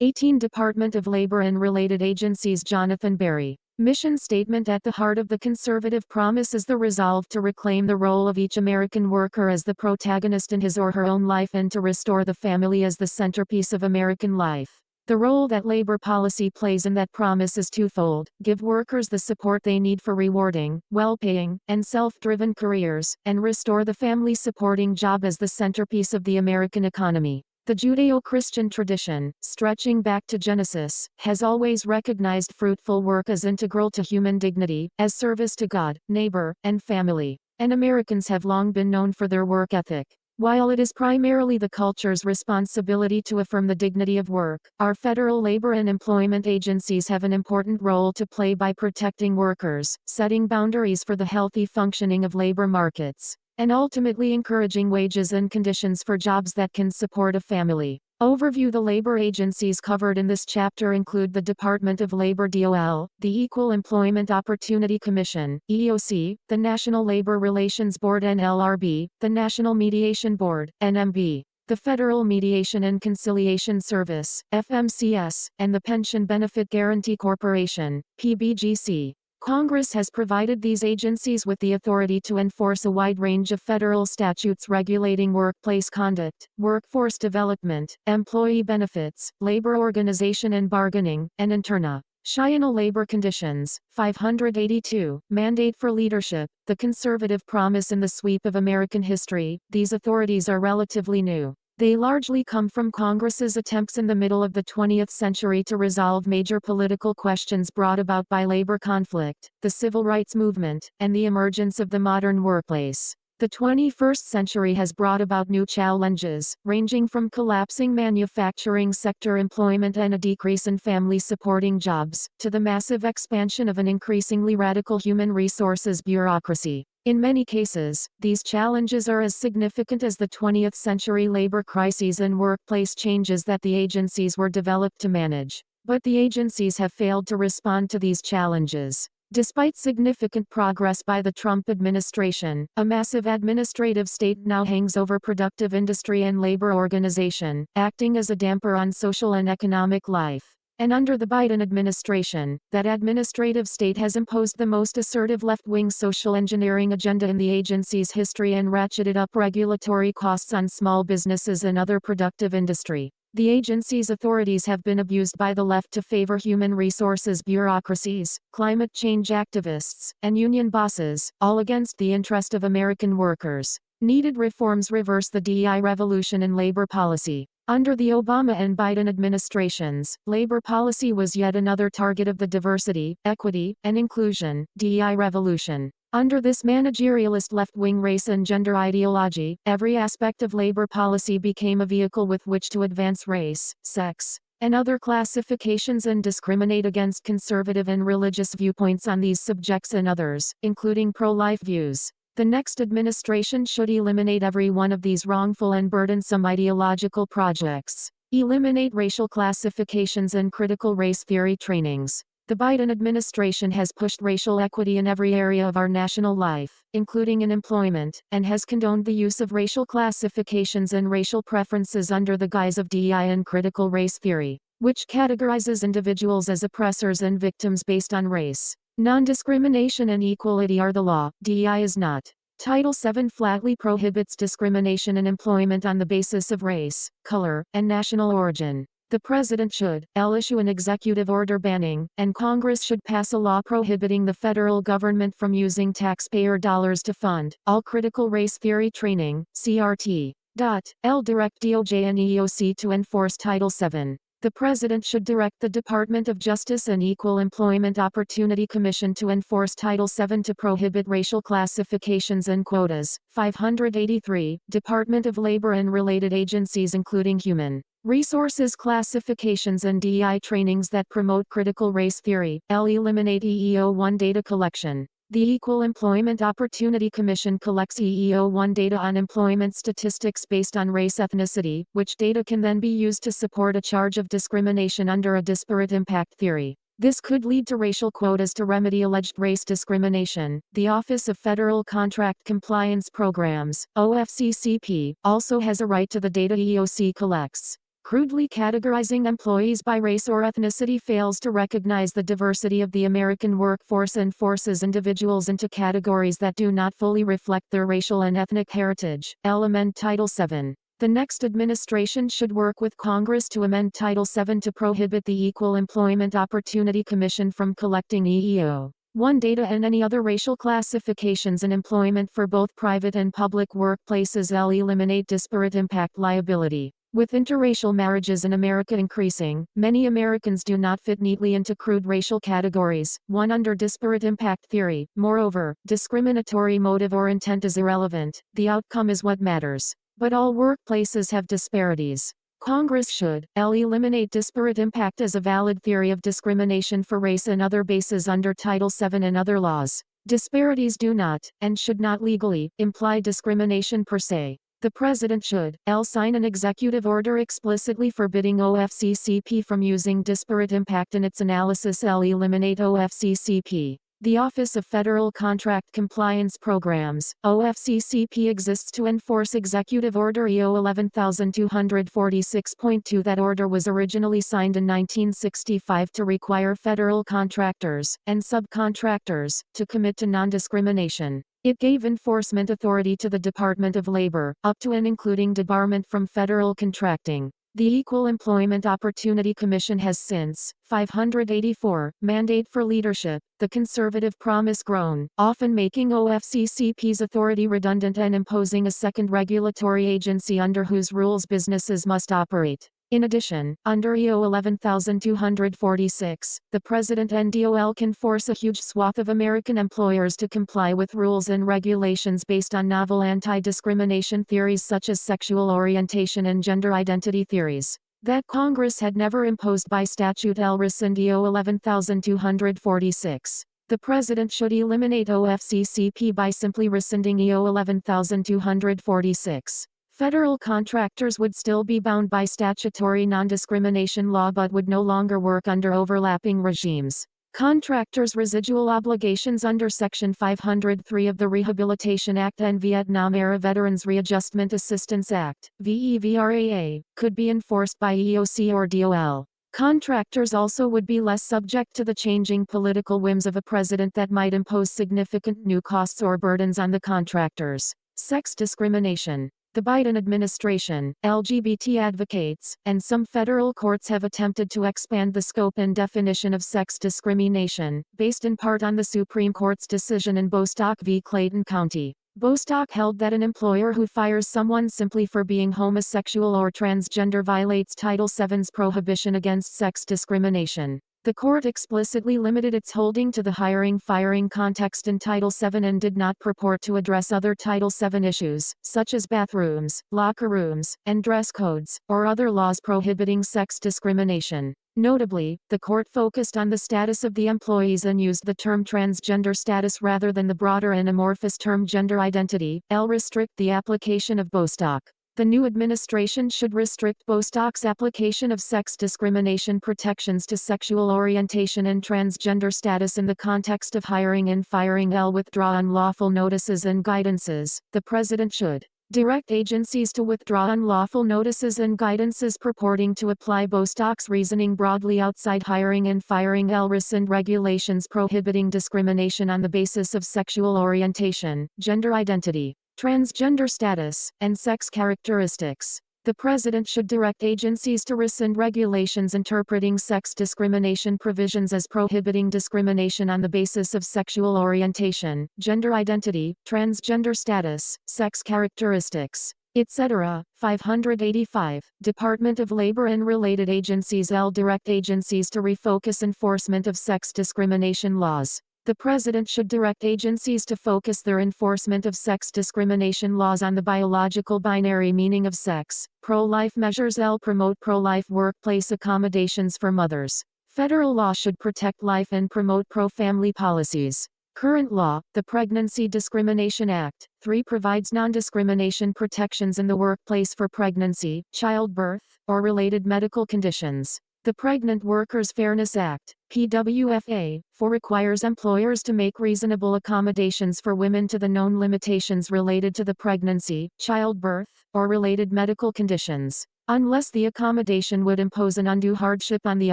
18 Department of Labor and Related Agencies Jonathan Berry. Mission statement. At the heart of the conservative promise is the resolve to reclaim the role of each American worker as the protagonist in his or her own life and to restore the family as the centerpiece of American life. The role that labor policy plays in that promise is twofold: give workers the support they need for rewarding, well-paying, and self-driven careers, and restore the family-supporting job as the centerpiece of the American economy. The Judeo-Christian tradition, stretching back to Genesis, has always recognized fruitful work as integral to human dignity, as service to God, neighbor, and family. And Americans have long been known for their work ethic. While it is primarily the culture's responsibility to affirm the dignity of work, our federal labor and employment agencies have an important role to play by protecting workers, setting boundaries for the healthy functioning of labor markets, and ultimately encouraging wages and conditions for jobs that can support a family. Overview. The labor agencies covered in this chapter include the Department of Labor (DOL), the Equal Employment Opportunity Commission (EOC), the National Labor Relations Board (NLRB), the National Mediation Board (NMB), the Federal Mediation and Conciliation Service (FMCS), and the Pension Benefit Guaranty Corporation (PBGC). Congress has provided these agencies with the authority to enforce a wide range of federal statutes regulating workplace conduct, workforce development, employee benefits, labor organization and bargaining, and international labor conditions. 582. Mandate for leadership. The conservative promise in the sweep of American history. These authorities are relatively new. They largely come from Congress's attempts in the middle of the 20th century to resolve major political questions brought about by labor conflict, the civil rights movement, and the emergence of the modern workplace. The 21st century has brought about new challenges, ranging from collapsing manufacturing sector employment and a decrease in family-supporting jobs, to the massive expansion of an increasingly radical human resources bureaucracy. In many cases, these challenges are as significant as the 20th century labor crises and workplace changes that the agencies were developed to manage. But the agencies have failed to respond to these challenges. Despite significant progress by the Trump administration, a massive administrative state now hangs over productive industry and labor organization, acting as a damper on social and economic life. And under the Biden administration, that administrative state has imposed the most assertive left-wing social engineering agenda in the agency's history and ratcheted up regulatory costs on small businesses and other productive industry. The agency's authorities have been abused by the left to favor human resources bureaucracies, climate change activists, and union bosses, all against the interest of American workers. Needed reforms reverse the DEI revolution in labor policy. Under the Obama and Biden administrations, labor policy was yet another target of the diversity, equity, and inclusion (DEI) revolution. Under this managerialist left-wing race and gender ideology, every aspect of labor policy became a vehicle with which to advance race, sex, and other classifications and discriminate against conservative and religious viewpoints on these subjects and others, including pro-life views. The next administration should eliminate every one of these wrongful and burdensome ideological projects. Eliminate racial classifications and critical race theory trainings. The Biden administration has pushed racial equity in every area of our national life, including in employment, and has condoned the use of racial classifications and racial preferences under the guise of DEI and critical race theory, which categorizes individuals as oppressors and victims based on race. Non-discrimination and equality are the law, DEI is not. Title VII flatly prohibits discrimination in employment on the basis of race, color, and national origin. The President should issue an executive order banning, and Congress should pass a law prohibiting the federal government from using taxpayer dollars to fund all critical race theory training, CRT. Direct DOJ and EEOC to enforce Title VII. The President should direct the Department of Justice and Equal Employment Opportunity Commission to enforce Title VII to prohibit racial classifications and quotas. 583. Department of Labor and related agencies including Human Resources classifications and DEI trainings that promote critical race theory. Eliminate EEO-1 data collection. The Equal Employment Opportunity Commission collects EEO-1 data on employment statistics based on race ethnicity, which data can then be used to support a charge of discrimination under a disparate impact theory. This could lead to racial quotas to remedy alleged race discrimination. The Office of Federal Contract Compliance Programs, OFCCP, also has a right to the data EEOC collects. Crudely categorizing employees by race or ethnicity fails to recognize the diversity of the American workforce and forces individuals into categories that do not fully reflect their racial and ethnic heritage. Amend Title VII. The next administration should work with Congress to amend Title VII to prohibit the Equal Employment Opportunity Commission from collecting EEO-1 data and any other racial classifications in employment for both private and public workplaces. Eliminate disparate impact liability. With interracial marriages in America increasing, many Americans do not fit neatly into crude racial categories, one under disparate impact theory. Moreover, discriminatory motive or intent is irrelevant, the outcome is what matters. But all workplaces have disparities. Congress should eliminate disparate impact as a valid theory of discrimination for race and other bases under Title VII and other laws. Disparities do not, and should not legally, imply discrimination per se. The President should sign an executive order explicitly forbidding OFCCP from using disparate impact in its analysis. Eliminate OFCCP. The Office of Federal Contract Compliance Programs, OFCCP, exists to enforce Executive Order EO 11246.2. That order was originally signed in 1965 to require federal contractors and subcontractors to commit to non-discrimination. It gave enforcement authority to the Department of Labor, up to and including debarment from federal contracting. The Equal Employment Opportunity Commission has since, 584, mandate for leadership, the conservative promise grown, often making OFCCP's authority redundant and imposing a second regulatory agency under whose rules businesses must operate. In addition, under EO 11246, the President and DOL can force a huge swath of American employers to comply with rules and regulations based on novel anti-discrimination theories such as sexual orientation and gender identity theories that Congress had never imposed by statute. Rescind EO 11246. The President should eliminate OFCCP by simply rescinding EO 11246. Federal contractors would still be bound by statutory non-discrimination law but would no longer work under overlapping regimes. Contractors' residual obligations under Section 503 of the Rehabilitation Act and Vietnam-era Veterans Readjustment Assistance Act, VEVRAA, could be enforced by EOC or DOL. Contractors also would be less subject to the changing political whims of a president that might impose significant new costs or burdens on the contractors. Sex discrimination. The Biden administration, LGBT advocates, and some federal courts have attempted to expand the scope and definition of sex discrimination, based in part on the Supreme Court's decision in Bostock v. Clayton County. Bostock held that an employer who fires someone simply for being homosexual or transgender violates Title VII's prohibition against sex discrimination. The court explicitly limited its holding to the hiring-firing context in Title VII and did not purport to address other Title VII issues, such as bathrooms, locker rooms, and dress codes, or other laws prohibiting sex discrimination. Notably, the court focused on the status of the employees and used the term transgender status rather than the broader and amorphous term gender identity. Restrict the application of Bostock. The new administration should restrict Bostock's application of sex discrimination protections to sexual orientation and transgender status in the context of hiring and firing. Withdraw unlawful notices and guidances. The President should direct agencies to withdraw unlawful notices and guidances purporting to apply Bostock's reasoning broadly outside hiring and firing. Rescind regulations prohibiting discrimination on the basis of sexual orientation, gender identity, transgender status, and sex characteristics. The President should direct agencies to rescind regulations interpreting sex discrimination provisions as prohibiting discrimination on the basis of sexual orientation, gender identity, transgender status, sex characteristics, etc. 585. Department of Labor and related agencies. Direct agencies to refocus enforcement of sex discrimination laws. The President should direct agencies to focus their enforcement of sex discrimination laws on the biological binary meaning of sex. Pro-life measures. Promote pro-life workplace accommodations for mothers. Federal law should protect life and promote pro-family policies. Current law, the Pregnancy Discrimination Act, 3 provides non-discrimination protections in the workplace for pregnancy, childbirth, or related medical conditions. The Pregnant Workers Fairness Act, PWFA, 4 requires employers to make reasonable accommodations for women to the known limitations related to the pregnancy, childbirth, or related medical conditions. unless the accommodation would impose an undue hardship on the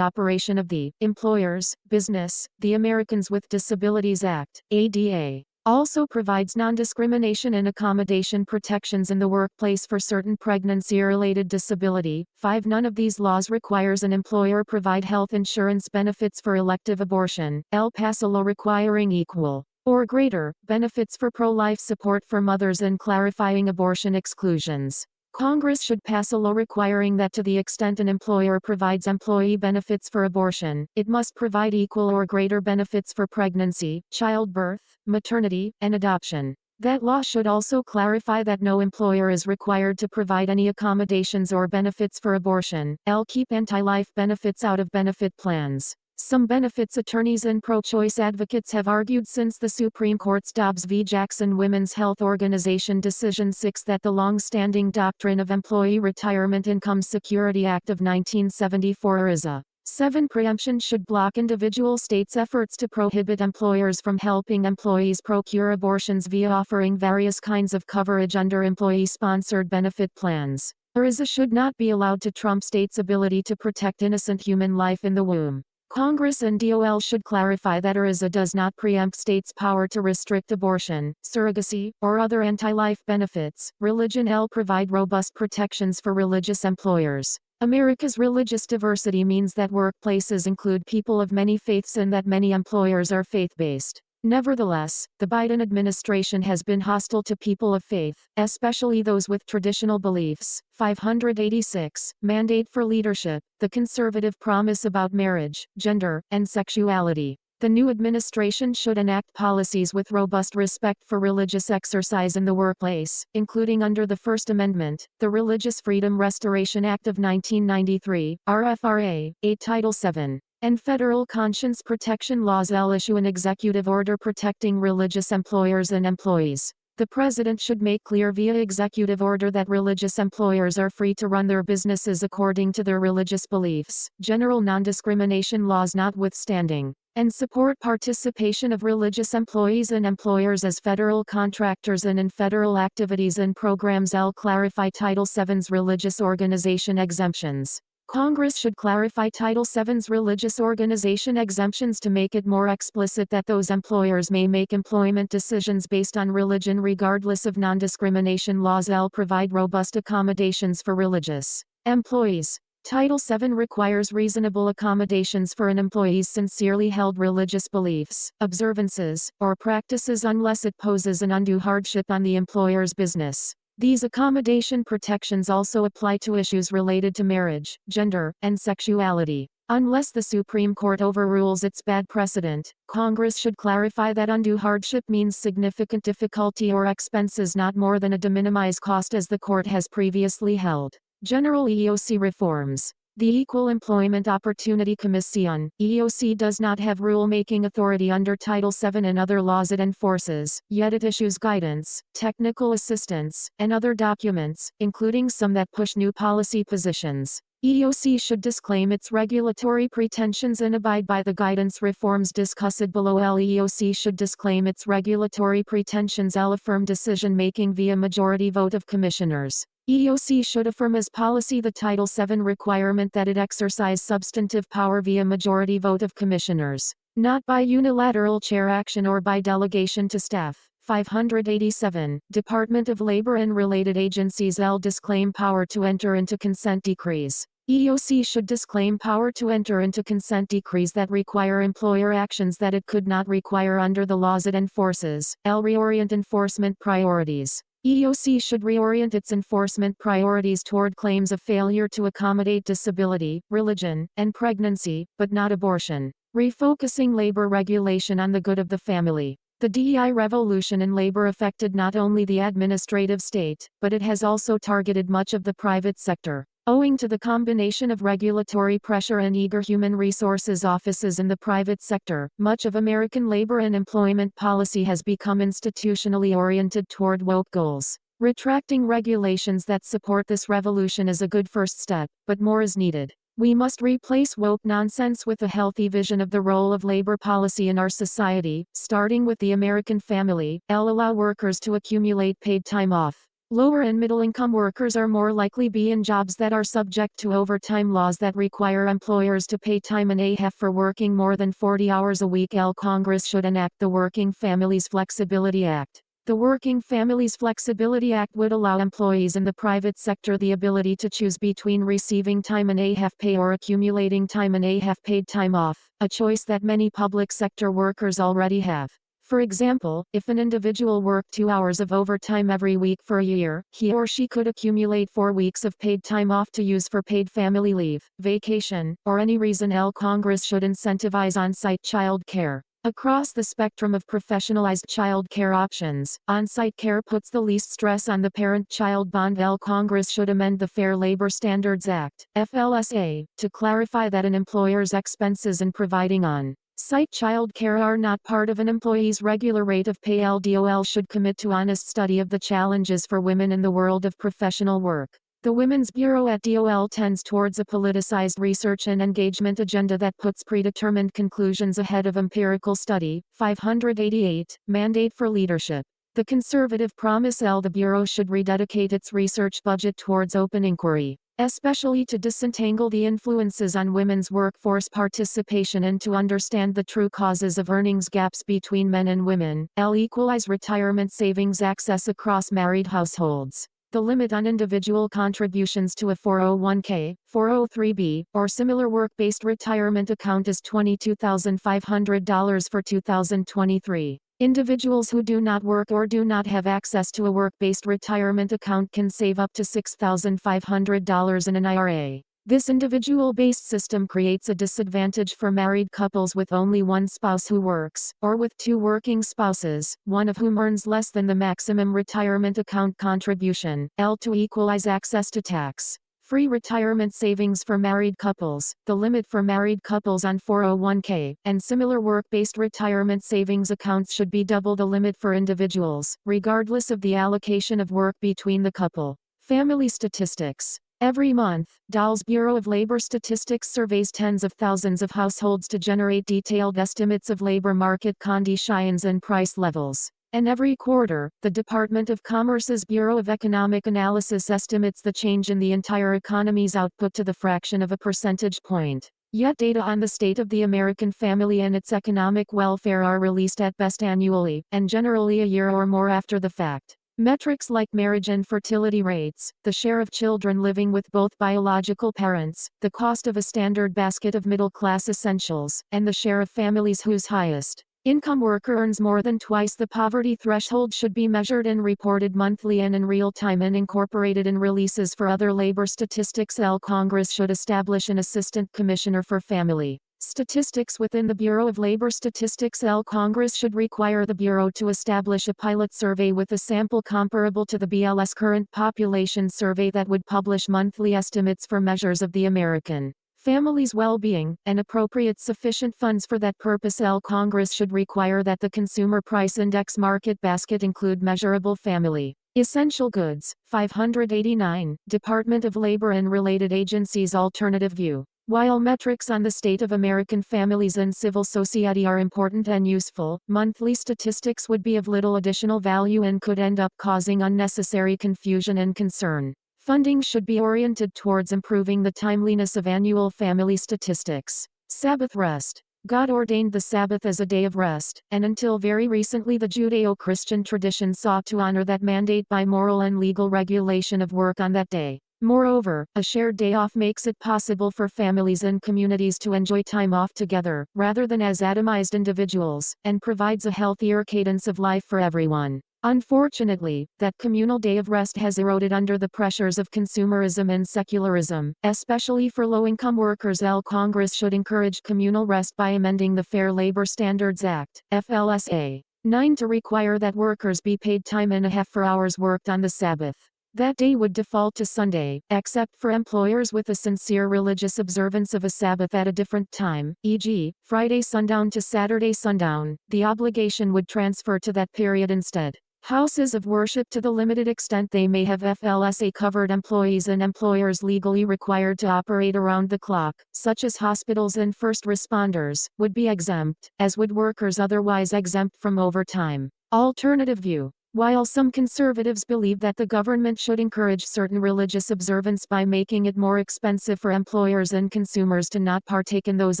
operation of the employer's business. The Americans with Disabilities Act, ADA, also provides non-discrimination and accommodation protections in the workplace for certain pregnancy-related disability. 5. None of these laws requires an employer provide health insurance benefits for elective abortion. El Paso law requiring equal or greater benefits for pro-life support for mothers and clarifying abortion exclusions. Congress should pass a law requiring that to the extent an employer provides employee benefits for abortion, it must provide equal or greater benefits for pregnancy, childbirth, maternity, and adoption. That law should also clarify that no employer is required to provide any accommodations or benefits for abortion. Keep anti-life benefits out of benefit plans. Some benefits attorneys and pro-choice advocates have argued since the Supreme Court's Dobbs v. Jackson Women's Health Organization Decision 6 that the long-standing doctrine of Employee Retirement Income Security Act of 1974 is a 7. Preemption should block individual states' efforts to prohibit employers from helping employees procure abortions via offering various kinds of coverage under employee-sponsored benefit plans. ERISA should not be allowed to trump states' ability to protect innocent human life in the womb. Congress and DOL should clarify that ERISA does not preempt states' power to restrict abortion, surrogacy, or other anti-life benefits. Religion provide robust protections for religious employers. America's religious diversity means that workplaces include people of many faiths and that many employers are faith-based. Nevertheless, the Biden administration has been hostile to people of faith, especially those with traditional beliefs. 586. Mandate for leadership, the conservative promise about marriage, gender, and sexuality. The new administration should enact policies with robust respect for religious exercise in the workplace, including under the First Amendment, the Religious Freedom Restoration Act of 1993, RFRA, 8 Title VII. And federal conscience protection laws. Issue an executive order protecting religious employers and employees. The president should make clear via executive order that religious employers are free to run their businesses according to their religious beliefs, general non-discrimination laws notwithstanding, and support participation of religious employees and employers as federal contractors and in federal activities and programs. Clarify Title VII's religious organization exemptions. Congress should clarify Title VII's religious organization exemptions to make it more explicit that those employers may make employment decisions based on religion regardless of non-discrimination laws. Provide robust accommodations for religious employees. Title VII requires reasonable accommodations for an employee's sincerely held religious beliefs, observances, or practices unless it poses an undue hardship on the employer's business. These accommodation protections also apply to issues related to marriage, gender, and sexuality. Unless the Supreme Court overrules its bad precedent, Congress should clarify that undue hardship means significant difficulty or expenses not more than a de minimis cost as the court has previously held. General EEOC reforms. The Equal Employment Opportunity Commission, EEOC, does not have rule-making authority under Title VII and other laws it enforces, yet it issues guidance, technical assistance, and other documents, including some that push new policy positions. EEOC should disclaim its regulatory pretensions and abide by the guidance reforms discussed below. EEOC should disclaim its regulatory pretensions. Affirm decision-making via majority vote of commissioners. EEOC should affirm as policy the Title VII requirement that it exercise substantive power via majority vote of commissioners, not by unilateral chair action or by delegation to staff. 587. Department of Labor and related agencies disclaim power to enter into consent decrees. EEOC should disclaim power to enter into consent decrees that require employer actions that it could not require under the laws it enforces. Reorient enforcement priorities. EEOC should reorient its enforcement priorities toward claims of failure to accommodate disability, religion, and pregnancy, but not abortion. Refocusing labor regulation on the good of the family. The DEI revolution in labor affected not only the administrative state, but it has also targeted much of the private sector. Owing to the combination of regulatory pressure and eager human resources offices in the private sector, much of American labor and employment policy has become institutionally oriented toward woke goals. Retracting regulations that support this revolution is a good first step, but more is needed. We must replace woke nonsense with a healthy vision of the role of labor policy in our society, starting with the American family. Allow workers to accumulate paid time off. Lower and middle-income workers are more likely be in jobs that are subject to overtime laws that require employers to pay time and a half for working more than 40 hours a week. Congress should enact the Working Families Flexibility Act. The Working Families Flexibility Act would allow employees in the private sector the ability to choose between receiving time and a half pay or accumulating time and a half paid time off, a choice that many public sector workers already have. For example, if an individual worked 2 hours of overtime every week for a year, he or she could accumulate 4 weeks of paid time off to use for paid family leave, vacation, or any reason. Congress should incentivize on-site child care. Across the spectrum of professionalized child care options, on-site care puts the least stress on the parent-child bond. Congress should amend the Fair Labor Standards Act, FLSA, to clarify that an employer's expenses in providing on-site child care are not part of an employee's regular rate of pay. DOL should commit to honest study of the challenges for women in the world of professional work. The Women's Bureau at DOL tends towards a politicized research and engagement agenda that puts predetermined conclusions ahead of empirical study. 588, Mandate for Leadership. The conservative promise. The Bureau should rededicate its research budget towards open inquiry, especially to disentangle the influences on women's workforce participation and to understand the true causes of earnings gaps between men and women. Equalize retirement savings access across married households. The limit on individual contributions to a 401k, 403b, or similar work-based retirement account is $22,500 for 2023. Individuals who do not work or do not have access to a work-based retirement account can save up to $6,500 in an IRA. This individual-based system creates a disadvantage for married couples with only one spouse who works, or with two working spouses, one of whom earns less than the maximum retirement account contribution. To equalize access to tax-free retirement savings for married couples. The limit for married couples on 401k and similar work-based retirement savings accounts should be double the limit for individuals, regardless of the allocation of work between the couple. Family statistics. Every month, DOL's Bureau of Labor Statistics surveys tens of thousands of households to generate detailed estimates of labor market conditions and price levels. And every quarter, the Department of Commerce's Bureau of Economic Analysis estimates the change in the entire economy's output to the fraction of a percentage point. Yet data on the state of the American family and its economic welfare are released at best annually, and generally a year or more after the fact. Metrics like marriage and fertility rates, the share of children living with both biological parents, the cost of a standard basket of middle-class essentials, and the share of families whose highest income worker earns more than twice the poverty threshold should be measured and reported monthly and in real time and incorporated in releases for other labor statistics. Congress should establish an assistant commissioner for family statistics within the Bureau of Labor Statistics. Congress should require the Bureau to establish a pilot survey with a sample comparable to the BLS current population survey that would publish monthly estimates for measures of the American family's well-being, and appropriate sufficient funds for that purpose. Congress should require that the Consumer Price Index market basket include measurable family essential goods. 589, Department of Labor and related agencies alternative view. While metrics on the state of American families and civil society are important and useful, monthly statistics would be of little additional value and could end up causing unnecessary confusion and concern. Funding should be oriented towards improving the timeliness of annual family statistics. Sabbath rest. God ordained the Sabbath as a day of rest, and until very recently the Judeo-Christian tradition sought to honor that mandate by moral and legal regulation of work on that day. Moreover, a shared day off makes it possible for families and communities to enjoy time off together, rather than as atomized individuals, and provides a healthier cadence of life for everyone. Unfortunately, that communal day of rest has eroded under the pressures of consumerism and secularism, especially for low-income workers. Congress should encourage communal rest by amending the Fair Labor Standards Act, FLSA. 9. To require that workers be paid time and a half for hours worked on the Sabbath. That day would default to Sunday, except for employers with a sincere religious observance of a Sabbath at a different time, e.g., Friday sundown to Saturday sundown. The obligation would transfer to that period instead. Houses of worship, to the limited extent they may have FLSA-covered employees and employers legally required to operate around the clock, such as hospitals and first responders, would be exempt, as would workers otherwise exempt from overtime. Alternative view. While some conservatives believe that the government should encourage certain religious observance by making it more expensive for employers and consumers to not partake in those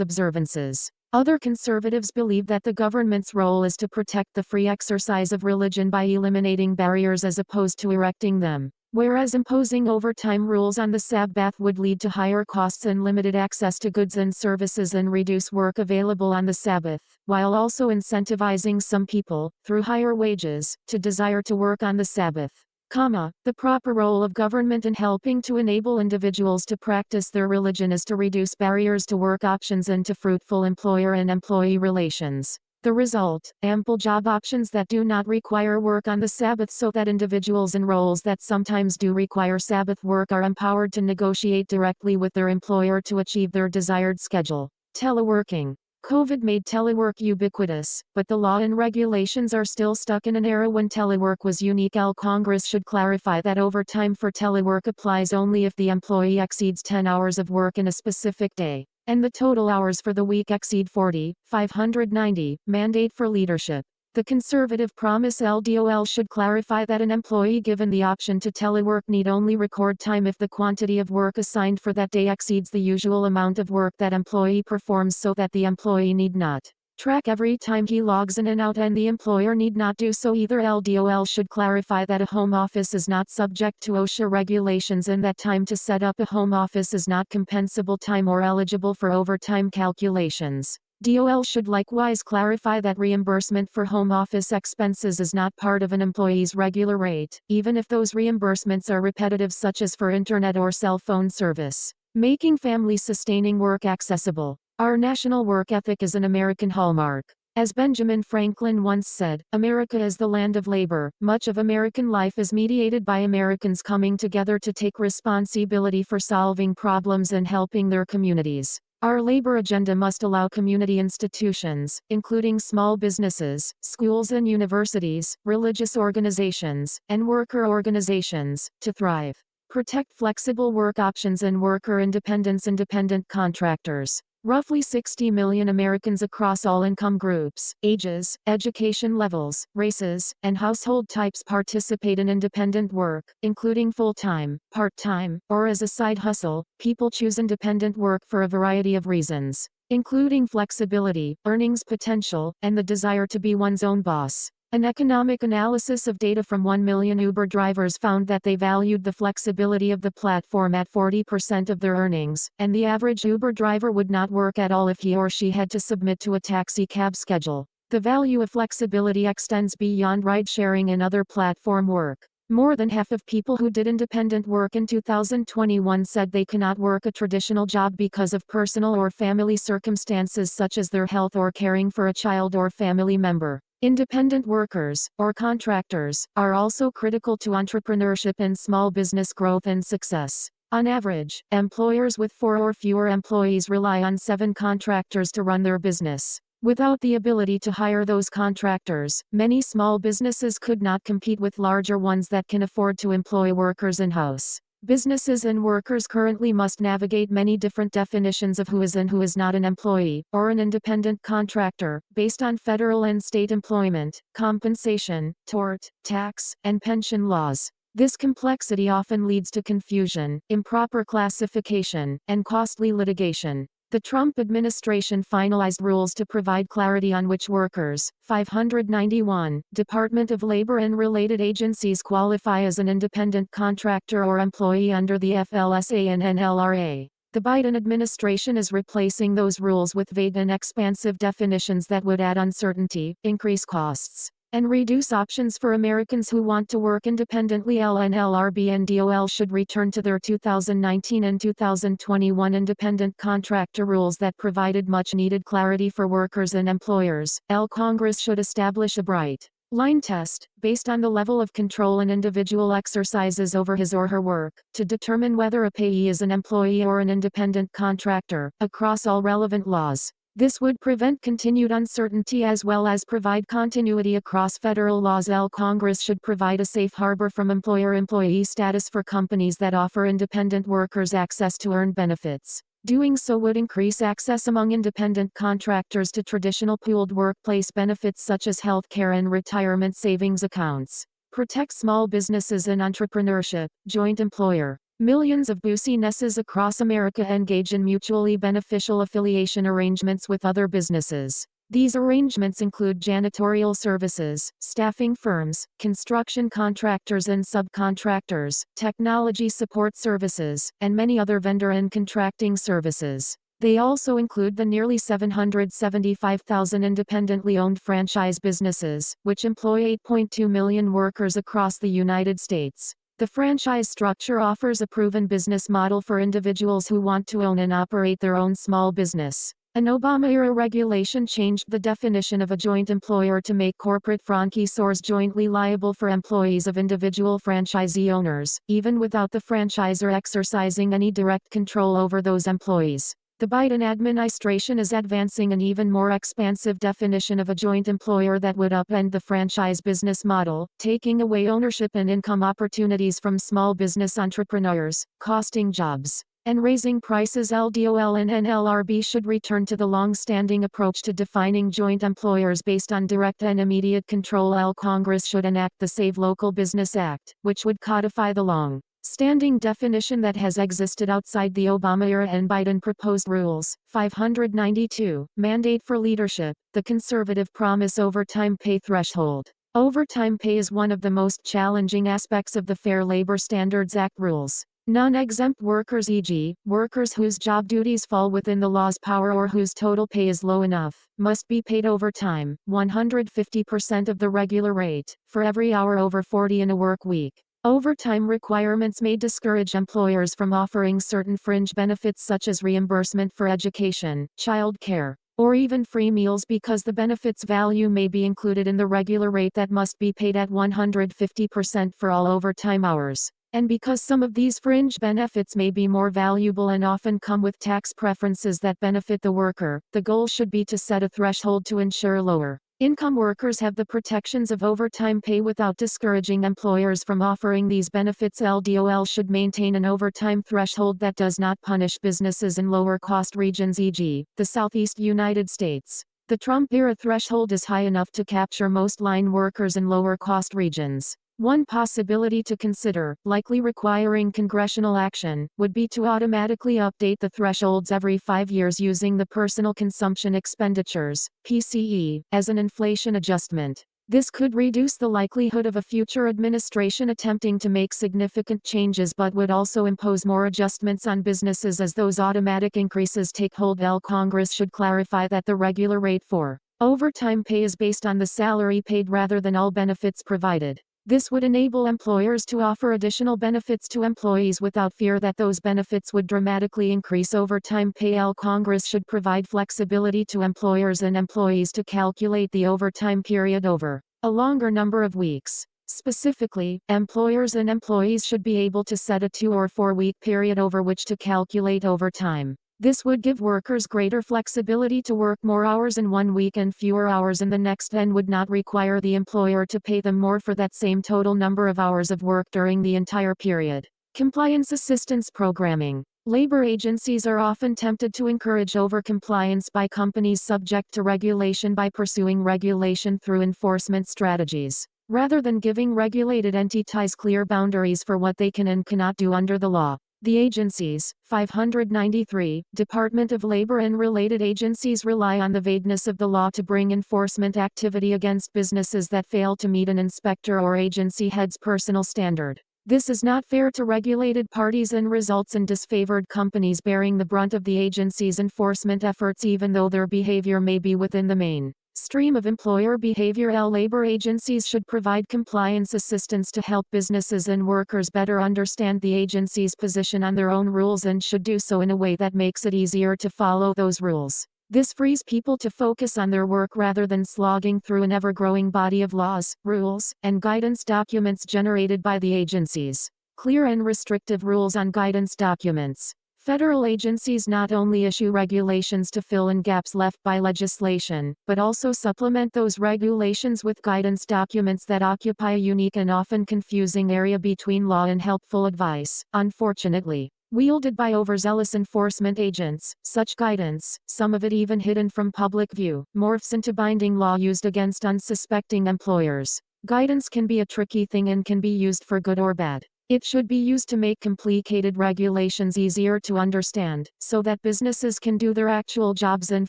observances, other conservatives believe that the government's role is to protect the free exercise of religion by eliminating barriers as opposed to erecting them. Whereas imposing overtime rules on the Sabbath would lead to higher costs and limited access to goods and services and reduce work available on the Sabbath, while also incentivizing some people, through higher wages, to desire to work on the Sabbath. The proper role of government in helping to enable individuals to practice their religion is to reduce barriers to work options and to fruitful employer and employee relations. The result, ample job options that do not require work on the Sabbath so that individuals in roles that sometimes do require Sabbath work are empowered to negotiate directly with their employer to achieve their desired schedule. Teleworking. COVID made telework ubiquitous, but the law and regulations are still stuck in an era when telework was unique. Congress should clarify that overtime for telework applies only if the employee exceeds 10 hours of work in a specific day, and the total hours for the week exceed 590. Mandate for leadership. The conservative Promise LDOL should clarify that an employee given the option to telework need only record time if the quantity of work assigned for that day exceeds the usual amount of work that employee performs, so that the employee need not track every time he logs in and out, and the employer need not do so either. LDOL should clarify that a home office is not subject to OSHA regulations and that time to set up a home office is not compensable time or eligible for overtime calculations. DOL should likewise clarify that reimbursement for home office expenses is not part of an employee's regular rate, even if those reimbursements are repetitive, such as for internet or cell phone service. Making family-sustaining work accessible. Our national work ethic is an American hallmark. As Benjamin Franklin once said, America is the land of labor. Much of American life is mediated by Americans coming together to take responsibility for solving problems and helping their communities. Our labor agenda must allow community institutions, including small businesses, schools and universities, religious organizations, and worker organizations, to thrive. Protect flexible work options and worker independence. Independent contractors. Roughly 60 million Americans across all income groups, ages, education levels, races, and household types participate in independent work, including full-time, part-time, or as a side hustle. People choose independent work for a variety of reasons, including flexibility, earnings potential, and the desire to be one's own boss. An economic analysis of data from 1 million Uber drivers found that they valued the flexibility of the platform at 40% of their earnings, and the average Uber driver would not work at all if he or she had to submit to a taxi cab schedule. The value of flexibility extends beyond ride-sharing and other platform work. More than half of people who did independent work in 2021 said they cannot work a traditional job because of personal or family circumstances such as their health or caring for a child or family member. Independent workers, or contractors, are also critical to entrepreneurship and small business growth and success. On average, employers with 4 or fewer employees rely on 7 contractors to run their business. Without the ability to hire those contractors, many small businesses could not compete with larger ones that can afford to employ workers in-house. Businesses and workers currently must navigate many different definitions of who is and who is not an employee, or an independent contractor, based on federal and state employment, compensation, tort, tax, and pension laws. This complexity often leads to confusion, improper classification, and costly litigation. The Trump administration finalized rules to provide clarity on which workers, 591, Department of Labor and related agencies qualify as an independent contractor or employee under the FLSA and NLRA. The Biden administration is replacing those rules with vague and expansive definitions that would add uncertainty, increase costs, and reduce options for Americans who want to work independently. NLRB and DOL should return to their 2019 and 2021 independent contractor rules that provided much-needed clarity for workers and employers. Congress should establish a bright line test, based on the level of control an individual exercises over his or her work, to determine whether a payee is an employee or an independent contractor, across all relevant laws. This would prevent continued uncertainty as well as provide continuity across federal laws. Congress should provide a safe harbor from employer-employee status for companies that offer independent workers access to earned benefits. Doing so would increase access among independent contractors to traditional pooled workplace benefits such as health care and retirement savings accounts. Protect small businesses and entrepreneurship. Joint employer. Millions of businesses across America engage in mutually beneficial affiliation arrangements with other businesses. These arrangements include janitorial services, staffing firms, construction contractors and subcontractors, technology support services, and many other vendor and contracting services. They also include the nearly 775,000 independently owned franchise businesses, which employ 8.2 million workers across the United States. The franchise structure offers a proven business model for individuals who want to own and operate their own small business. An Obama-era regulation changed the definition of a joint employer to make corporate franchisors jointly liable for employees of individual franchisee owners, even without the franchisor exercising any direct control over those employees. The Biden administration is advancing an even more expansive definition of a joint employer that would upend the franchise business model, taking away ownership and income opportunities from small business entrepreneurs, costing jobs, and raising prices. LDOL and NLRB should return to the long-standing approach to defining joint employers based on direct and immediate control. Congress should enact the Save Local Business Act, which would codify the long-standing definition that has existed outside the Obama era and Biden proposed rules. 592. Mandate for leadership. The conservative promise overtime pay threshold. Overtime pay is one of the most challenging aspects of the Fair Labor Standards Act rules. Non-exempt workers, e.g., workers whose job duties fall within the law's power or whose total pay is low enough, must be paid overtime, 150% of the regular rate, for every hour over 40 in a work week. Overtime requirements may discourage employers from offering certain fringe benefits such as reimbursement for education, child care, or even free meals because the benefits value may be included in the regular rate that must be paid at 150% for all overtime hours. And because some of these fringe benefits may be more valuable and often come with tax preferences that benefit the worker, the goal should be to set a threshold to ensure lower income workers have the protections of overtime pay without discouraging employers from offering these benefits. LDOL should maintain an overtime threshold that does not punish businesses in lower cost regions, e.g., the Southeast United States. The Trump-era threshold is high enough to capture most line workers in lower cost regions. One possibility to consider, likely requiring congressional action, would be to automatically update the thresholds every 5 years using the Personal Consumption Expenditures (PCE) as an inflation adjustment. This could reduce the likelihood of a future administration attempting to make significant changes but would also impose more adjustments on businesses as those automatic increases take hold. Congress should clarify that the regular rate for overtime pay is based on the salary paid rather than all benefits provided. This would enable employers to offer additional benefits to employees without fear that those benefits would dramatically increase overtime pay. Congress should provide flexibility to employers and employees to calculate the overtime period over a longer number of weeks. Specifically, employers and employees should be able to set a 2 or 4 week period over which to calculate overtime. This would give workers greater flexibility to work more hours in one week and fewer hours in the next, and would not require the employer to pay them more for that same total number of hours of work during the entire period. Compliance assistance programming. Labor agencies are often tempted to encourage overcompliance by companies subject to regulation by pursuing regulation through enforcement strategies, rather than giving regulated entities clear boundaries for what they can and cannot do under the law. The agencies, 593, Department of Labor and related agencies rely on the vagueness of the law to bring enforcement activity against businesses that fail to meet an inspector or agency head's personal standard. This is not fair to regulated parties and results in disfavored companies bearing the brunt of the agency's enforcement efforts even though their behavior may be within the main stream of employer behavior. Labor agencies should provide compliance assistance to help businesses and workers better understand the agency's position on their own rules and should do so in a way that makes it easier to follow those rules. This frees people to focus on their work rather than slogging through an ever-growing body of laws, rules, and guidance documents generated by the agencies. Clear and restrictive rules on guidance documents. Federal agencies not only issue regulations to fill in gaps left by legislation, but also supplement those regulations with guidance documents that occupy a unique and often confusing area between law and helpful advice. Unfortunately, wielded by overzealous enforcement agents, such guidance, some of it even hidden from public view, morphs into binding law used against unsuspecting employers. Guidance can be a tricky thing and can be used for good or bad. It should be used to make complicated regulations easier to understand, so that businesses can do their actual jobs and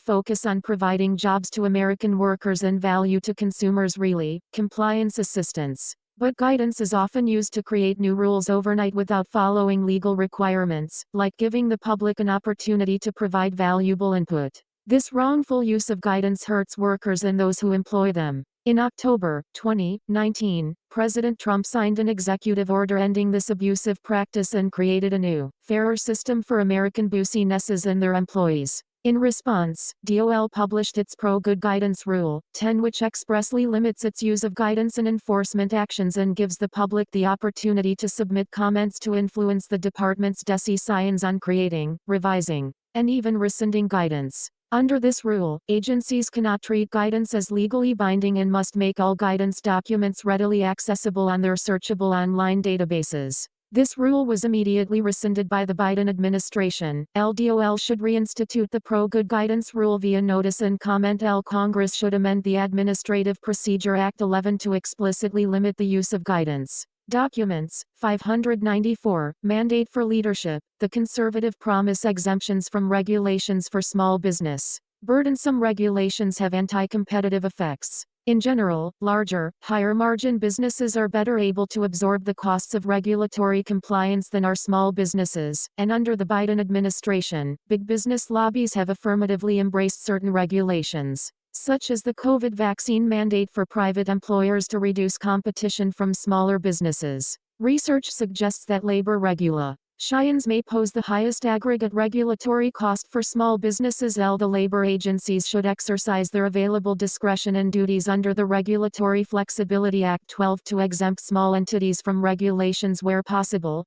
focus on providing jobs to American workers and value to consumers. Really, compliance assistance. But guidance is often used to create new rules overnight without following legal requirements, like giving the public an opportunity to provide valuable input. This wrongful use of guidance hurts workers and those who employ them. In October 2019, President Trump signed an executive order ending this abusive practice and created a new, fairer system for American businesses and their employees. In response, DOL published its Pro-Good Guidance Rule 10, which expressly limits its use of guidance and enforcement actions and gives the public the opportunity to submit comments to influence the department's decisions on creating, revising, and even rescinding guidance. Under this rule, agencies cannot treat guidance as legally binding and must make all guidance documents readily accessible on their searchable online databases. This rule was immediately rescinded by the Biden administration. DOL should reinstitute the Pro-Good Guidance Rule via notice and comment. Congress should amend the Administrative Procedure Act 11 to explicitly limit the use of guidance documents. 594. Mandate for leadership. The conservative promise exemptions from regulations for small business. Burdensome regulations have anti-competitive effects. In general, larger, higher-margin businesses are better able to absorb the costs of regulatory compliance than are small businesses, and under the Biden administration, big business lobbies have affirmatively embraced certain regulations, such as the COVID vaccine mandate for private employers to reduce competition from smaller businesses. Research suggests that labor regulations may pose the highest aggregate regulatory cost for small businesses. The labor agencies should exercise their available discretion and duties under the Regulatory Flexibility Act 12 to exempt small entities from regulations where possible.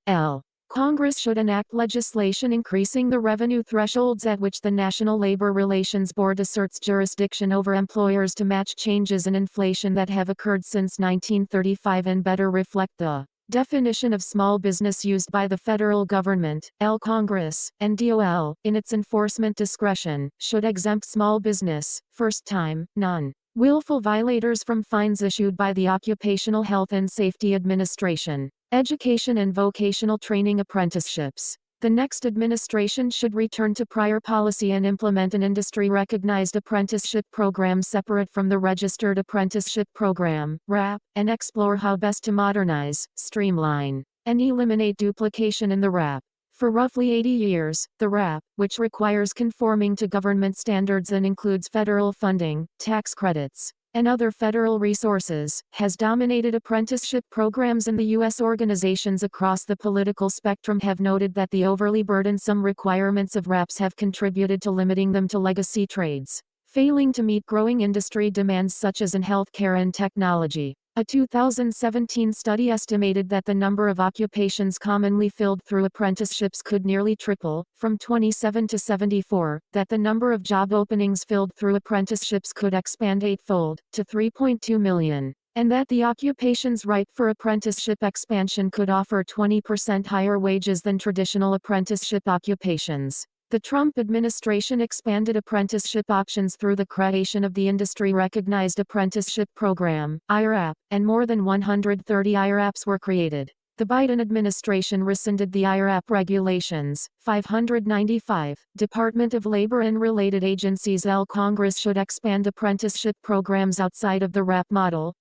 Congress should enact legislation increasing the revenue thresholds at which the National Labor Relations Board asserts jurisdiction over employers to match changes in inflation that have occurred since 1935 and better reflect the definition of small business used by the federal government. Congress, and DOL, in its enforcement discretion, should exempt small business, first-time, non-willful violators from fines issued by the Occupational Health and Safety Administration. Education and vocational training apprenticeships. The next administration should return to prior policy and implement an industry-recognized apprenticeship program separate from the Registered Apprenticeship Program, RAP, and explore how best to modernize, streamline, and eliminate duplication in the RAP. For roughly 80 years, the RAP, which requires conforming to government standards and includes federal funding, tax credits, and other federal resources, has dominated apprenticeship programs in the U.S. Organizations across the political spectrum have noted that the overly burdensome requirements of RAPs have contributed to limiting them to legacy trades, failing to meet growing industry demands such as in healthcare and technology. A 2017 study estimated that the number of occupations commonly filled through apprenticeships could nearly triple, from 27 to 74, that the number of job openings filled through apprenticeships could expand eightfold, to 3.2 million, and that the occupations ripe for apprenticeship expansion could offer 20% higher wages than traditional apprenticeship occupations. The Trump administration expanded apprenticeship options through the creation of the Industry-Recognized Apprenticeship Program, IRAP, and more than 130 IRAPs were created. The Biden administration rescinded the IRAP regulations. 595. Department of Labor and related agencies. Congress should expand apprenticeship programs outside of the RAP model,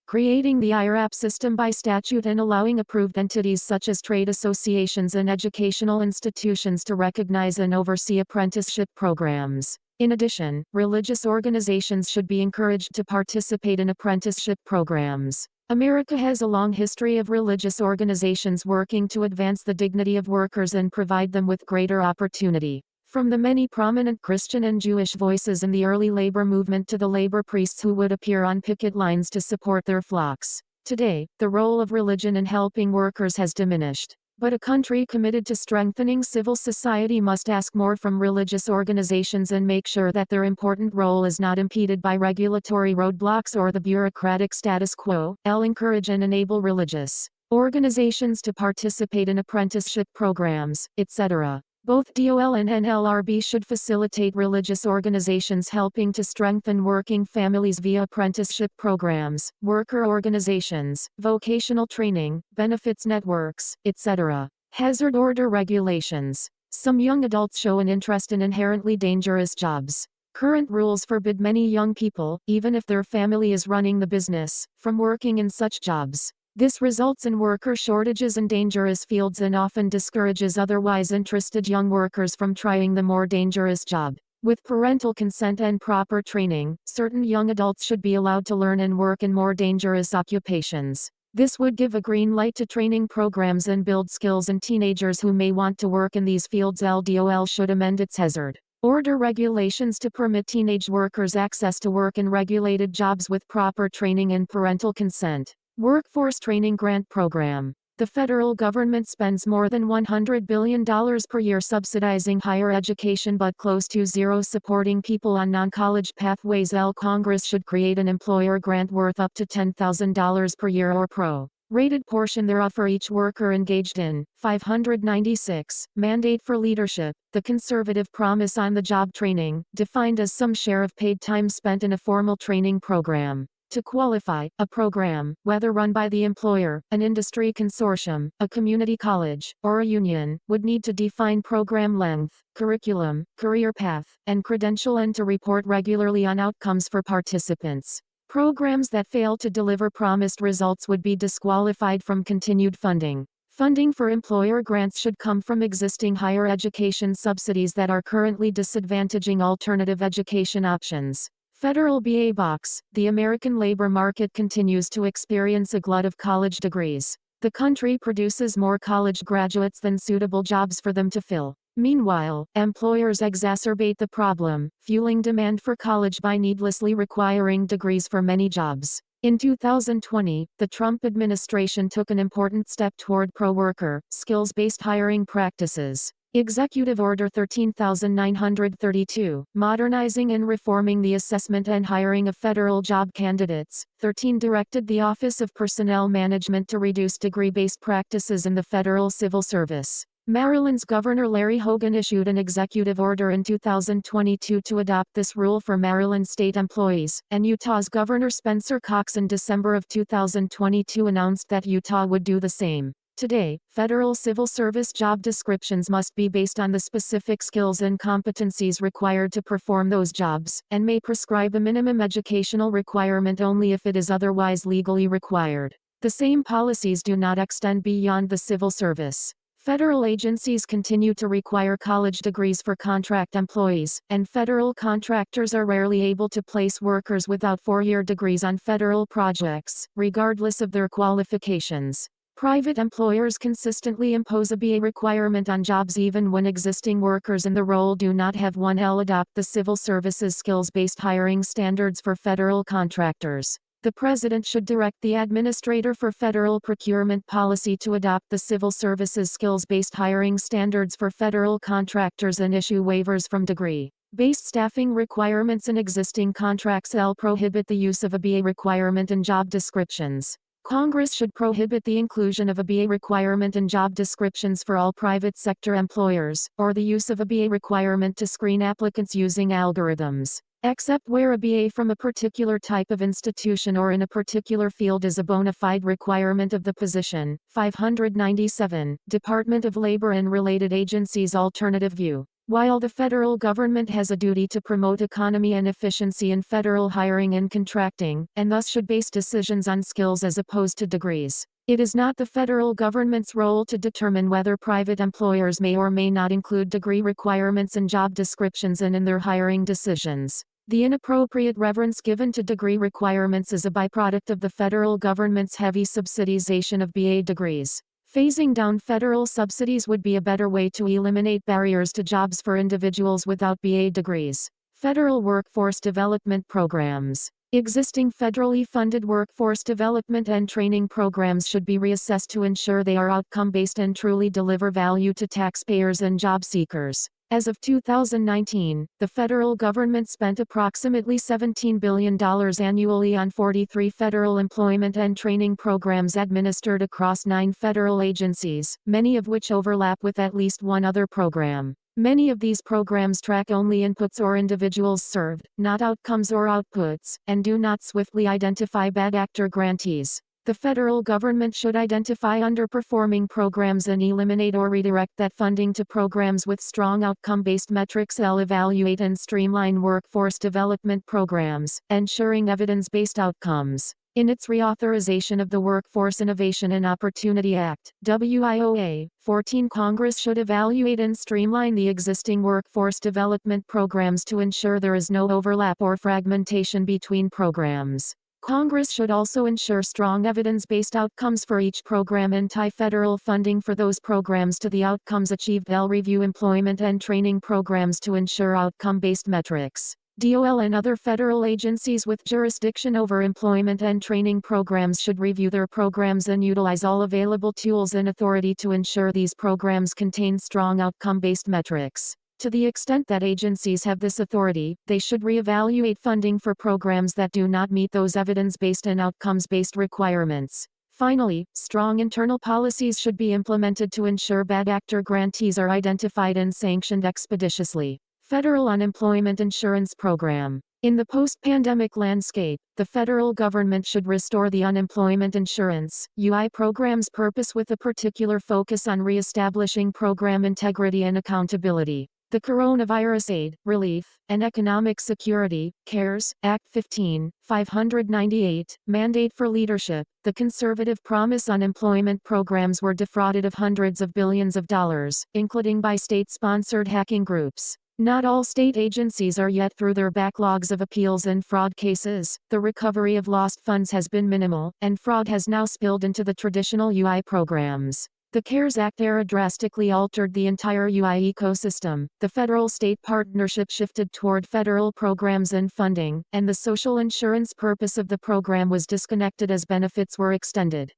creating the IRAP system by statute and allowing approved entities such as trade associations and educational institutions to recognize and oversee apprenticeship programs. In addition, religious organizations should be encouraged to participate in apprenticeship programs. America has a long history of religious organizations working to advance the dignity of workers and provide them with greater opportunity. From the many prominent Christian and Jewish voices in the early labor movement to the labor priests who would appear on picket lines to support their flocks. Today, the role of religion in helping workers has diminished. But a country committed to strengthening civil society must ask more from religious organizations and make sure that their important role is not impeded by regulatory roadblocks or the bureaucratic status quo. Encourage and enable religious organizations to participate in apprenticeship programs, etc. Both DOL and NLRB should facilitate religious organizations helping to strengthen working families via apprenticeship programs, worker organizations, vocational training, benefits networks, etc. Hazard order regulations. Some young adults show an interest in inherently dangerous jobs. Current rules forbid many young people, even if their family is running the business, from working in such jobs. This results in worker shortages in dangerous fields and often discourages otherwise interested young workers from trying the more dangerous job. With parental consent and proper training, certain young adults should be allowed to learn and work in more dangerous occupations. This would give a green light to training programs and build skills in teenagers who may want to work in these fields. LDOL should amend its hazard order regulations to permit teenage workers access to work in regulated jobs with proper training and parental consent. Workforce Training Grant Program. The federal government spends more than $100 billion per year subsidizing higher education but close to zero supporting people on non-college pathways. Congress should create an employer grant worth up to $10,000 per year or pro-rated portion thereof for each worker engaged in. 596. Mandate for leadership. The conservative promise on the job training, defined as some share of paid time spent in a formal training program. To qualify, a program, whether run by the employer, an industry consortium, a community college, or a union, would need to define program length, curriculum, career path, and credential and to report regularly on outcomes for participants. Programs that fail to deliver promised results would be disqualified from continued funding. Funding for employer grants should come from existing higher education subsidies that are currently disadvantaging alternative education options. Federal BA Box. The American labor market continues to experience a glut of college degrees. The country produces more college graduates than suitable jobs for them to fill. Meanwhile, employers exacerbate the problem, fueling demand for college by needlessly requiring degrees for many jobs. In 2020, the Trump administration took an important step toward pro-worker, skills-based hiring practices. Executive Order 13932, Modernizing and Reforming the Assessment and Hiring of Federal Job Candidates. 13 directed the Office of Personnel Management to reduce degree-based practices in the federal civil service. Maryland's Governor Larry Hogan issued an executive order in 2022 to adopt this rule for Maryland state employees, and Utah's Governor Spencer Cox in December of 2022 announced that Utah would do the same. Today, federal civil service job descriptions must be based on the specific skills and competencies required to perform those jobs, and may prescribe a minimum educational requirement only if it is otherwise legally required. The same policies do not extend beyond the civil service. Federal agencies continue to require college degrees for contract employees, and federal contractors are rarely able to place workers without four-year degrees on federal projects, regardless of their qualifications. Private employers consistently impose a BA requirement on jobs even when existing workers in the role do not have one. Adopt the Civil Service's skills-based hiring standards for federal contractors. The President should direct the Administrator for Federal Procurement Policy to adopt the Civil Service's skills-based hiring standards for federal contractors and issue waivers from degree-based staffing requirements in existing contracts. Prohibit the use of a BA requirement in job descriptions. Congress should prohibit the inclusion of a BA requirement in job descriptions for all private sector employers, or the use of a BA requirement to screen applicants using algorithms, except where a BA from a particular type of institution or in a particular field is a bona fide requirement of the position. 597. Department of Labor and related agencies. Alternative view. While the federal government has a duty to promote economy and efficiency in federal hiring and contracting, and thus should base decisions on skills as opposed to degrees, it is not the federal government's role to determine whether private employers may or may not include degree requirements in job descriptions and in their hiring decisions. The inappropriate reverence given to degree requirements is a byproduct of the federal government's heavy subsidization of BA degrees. Phasing down federal subsidies would be a better way to eliminate barriers to jobs for individuals without BA degrees. Federal workforce development programs. Existing federally funded workforce development and training programs should be reassessed to ensure they are outcome-based and truly deliver value to taxpayers and job seekers. As of 2019, the federal government spent approximately $17 billion annually on 43 federal employment and training programs administered across 9 federal agencies, many of which overlap with at least one other program. Many of these programs track only inputs or individuals served, not outcomes or outputs, and do not swiftly identify bad actor grantees. The federal government should identify underperforming programs and eliminate or redirect that funding to programs with strong outcome-based metrics. Evaluate and streamline workforce development programs, ensuring evidence-based outcomes. In its reauthorization of the Workforce Innovation and Opportunity Act, WIOA, 14, Congress should evaluate and streamline the existing workforce development programs to ensure there is no overlap or fragmentation between programs. Congress should also ensure strong evidence-based outcomes for each program and tie federal funding for those programs to the outcomes achieved. Review employment and training programs to ensure outcome-based metrics. DOL and other federal agencies with jurisdiction over employment and training programs should review their programs and utilize all available tools and authority to ensure these programs contain strong outcome-based metrics. To the extent that agencies have this authority, they should reevaluate funding for programs that do not meet those evidence-based and outcomes-based requirements. Finally, strong internal policies should be implemented to ensure bad actor grantees are identified and sanctioned expeditiously. Federal Unemployment Insurance Program. In the post-pandemic landscape, the federal government should restore the unemployment insurance (UI) program's purpose with a particular focus on reestablishing program integrity and accountability. The Coronavirus Aid, Relief, and Economic Security (CARES) Act 15/598, mandate for leadership. The conservative promise unemployment programs were defrauded of hundreds of billions of dollars, including by state-sponsored hacking groups. Not all state agencies are yet through their backlogs of appeals and fraud cases. The recovery of lost funds has been minimal, and fraud has now spilled into the traditional UI programs. The CARES Act era drastically altered the entire UI ecosystem. The federal-state partnership shifted toward federal programs and funding, and the social insurance purpose of the program was disconnected as benefits were expanded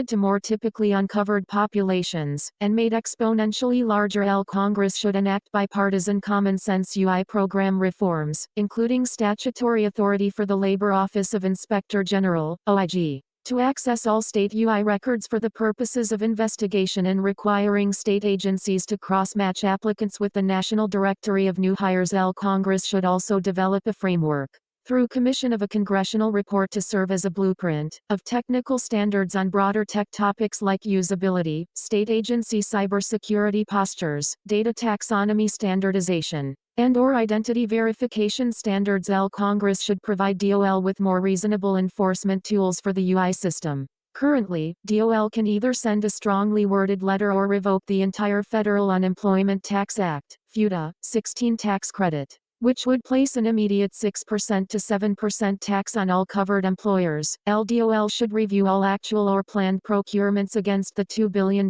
to more typically uncovered populations, and made exponentially larger. Congress should enact bipartisan common-sense UI program reforms, including statutory authority for the Labor Office of Inspector General, OIG, to access all state UI records for the purposes of investigation and requiring state agencies to cross-match applicants with the National Directory of New Hires. Congress should also develop a framework, through commission of a congressional report, to serve as a blueprint of technical standards on broader tech topics like usability, state agency cybersecurity postures, data taxonomy standardization, and/or identity verification standards. Congress should provide DOL with more reasonable enforcement tools for the UI system. Currently, DOL can either send a strongly worded letter or revoke the entire Federal Unemployment Tax Act, FUTA, 16 tax credit, which would place an immediate 6% to 7% tax on all covered employers. DOL should review all actual or planned procurements against the $2 billion,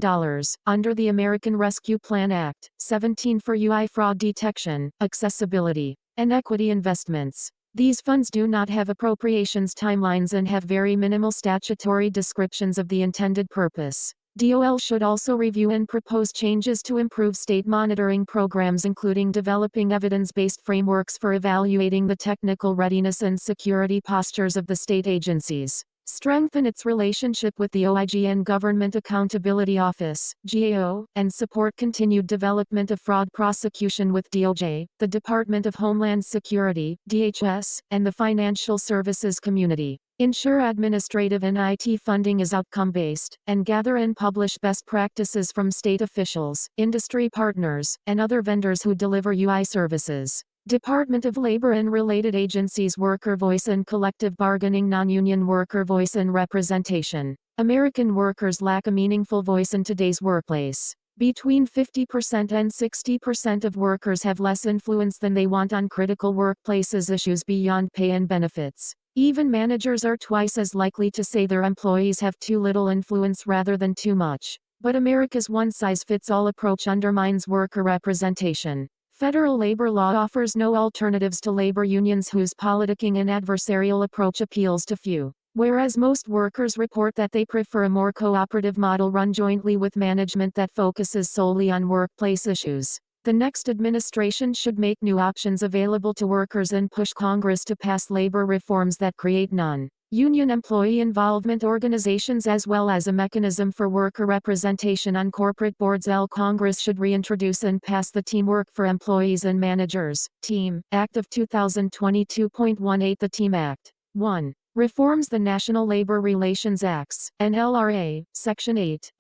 under the American Rescue Plan Act, 17 for UI fraud detection, accessibility, and equity investments. These funds do not have appropriations timelines and have very minimal statutory descriptions of the intended purpose. DOL should also review and propose changes to improve state monitoring programs, including developing evidence-based frameworks for evaluating the technical readiness and security postures of the state agencies. Strengthen its relationship with the OIG and Government Accountability Office, GAO, and support continued development of fraud prosecution with DOJ, the Department of Homeland Security, DHS, and the financial services community. Ensure administrative and IT funding is outcome-based, and gather and publish best practices from state officials, industry partners, and other vendors who deliver UI services. Department of Labor and related agencies worker voice and collective bargaining. Non-union worker voice and representation. American workers lack a meaningful voice in today's workplace. Between 50% and 60% of workers have less influence than they want on critical workplaces issues beyond pay and benefits. Even managers are twice as likely to say their employees have too little influence rather than too much. But America's one-size-fits-all approach undermines worker representation. Federal labor law offers no alternatives to labor unions whose politicking and adversarial approach appeals to few. Whereas most workers report that they prefer a more cooperative model run jointly with management that focuses solely on workplace issues. The next administration should make new options available to workers and push Congress to pass labor reforms that create non-union employee involvement organizations as well as a mechanism for worker representation on corporate boards. Congress should reintroduce and pass the Teamwork for Employees and Managers (TEAM) Act of 2022.18. The TEAM Act 1. Reforms the National Labor Relations Acts, NLRA, Section 8,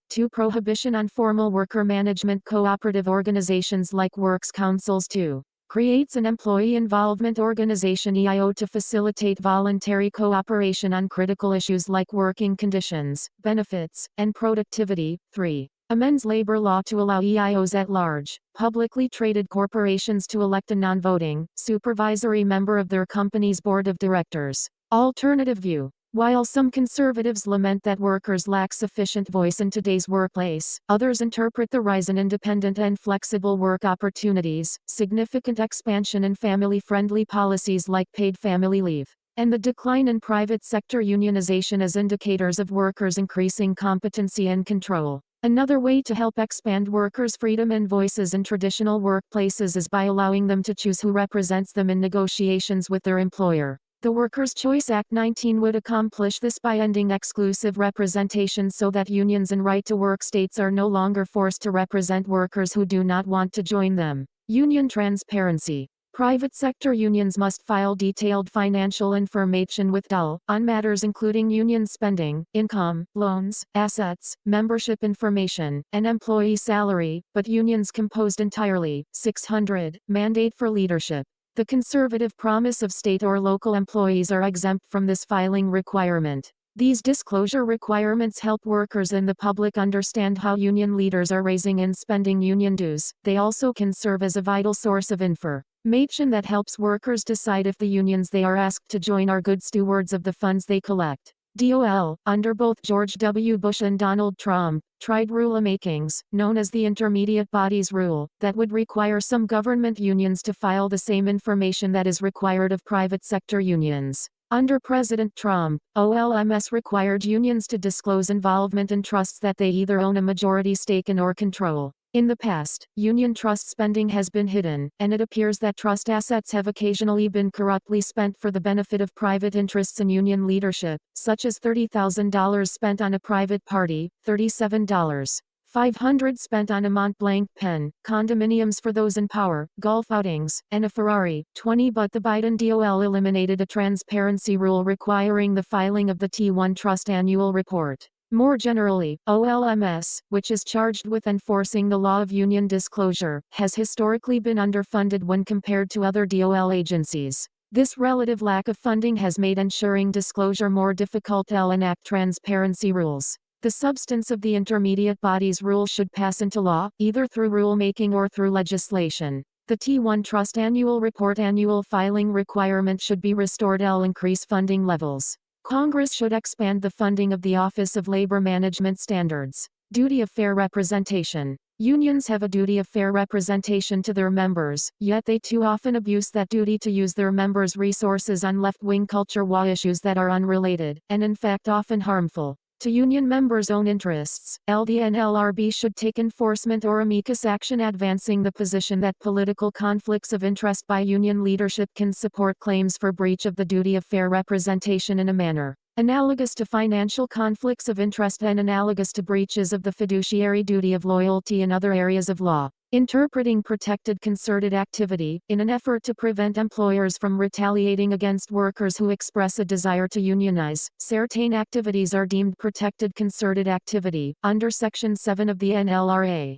2. Prohibition on formal worker management cooperative organizations like works councils. 2. Creates an Employee Involvement Organization EIO to facilitate voluntary cooperation on critical issues like working conditions, benefits, and productivity. 3. Amends labor law to allow EIOs at large, publicly traded corporations to elect a non-voting, supervisory member of their company's board of directors. Alternative view. While some conservatives lament that workers lack sufficient voice in today's workplace, others interpret the rise in independent and flexible work opportunities, significant expansion in family-friendly policies like paid family leave, and the decline in private sector unionization as indicators of workers' increasing competency and control. Another way to help expand workers' freedom and voices in traditional workplaces is by allowing them to choose who represents them in negotiations with their employer. The Workers' Choice Act 19 would accomplish this by ending exclusive representation so that unions in right-to-work states are no longer forced to represent workers who do not want to join them. Union transparency. Private sector unions must file detailed financial information with DOL on matters including union spending, income, loans, assets, membership information, and employee salary, but unions composed entirely. 600. Mandate for leadership. The conservative promise of state or local employees are exempt from this filing requirement. These disclosure requirements help workers and the public understand how union leaders are raising and spending union dues. They also can serve as a vital source of information that helps workers decide if the unions they are asked to join are good stewards of the funds they collect. DOL, under both George W. Bush and Donald Trump, tried rulemakings, known as the Intermediate Bodies Rule, that would require some government unions to file the same information that is required of private sector unions. Under President Trump, OLMS required unions to disclose involvement in trusts that they either own a majority stake in or control. In the past, union trust spending has been hidden, and it appears that trust assets have occasionally been corruptly spent for the benefit of private interests in union leadership, such as $30,000 spent on a private party, $37,500 spent on a Montblanc pen, condominiums for those in power, golf outings, and a Ferrari, $20. But the Biden DOL eliminated a transparency rule requiring the filing of the T1 Trust annual report. More generally, OLMS, which is charged with enforcing the law of union disclosure, has historically been underfunded when compared to other DOL agencies. This relative lack of funding has made ensuring disclosure more difficult. Enact transparency rules. The substance of the Intermediate Bodies Rule should pass into law, either through rulemaking or through legislation. The T1 Trust annual report annual filing requirement should be restored. Increase funding levels. Congress should expand the funding of the Office of Labor Management Standards. Duty of fair representation. Unions have a duty of fair representation to their members, yet they too often abuse that duty to use their members' resources on left-wing culture war issues that are unrelated, and in fact often harmful to union members' own interests. The NLRB should take enforcement or amicus action advancing the position that political conflicts of interest by union leadership can support claims for breach of the duty of fair representation in a manner analogous to financial conflicts of interest and analogous to breaches of the fiduciary duty of loyalty in other areas of law. Interpreting protected concerted activity, in an effort to prevent employers from retaliating against workers who express a desire to unionize, certain activities are deemed protected concerted activity, under Section 7 of the NLRA.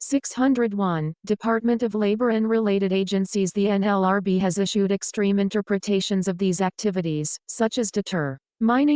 601, Department of Labor and related agencies. The NLRB has issued extreme interpretations of these activities, such as determining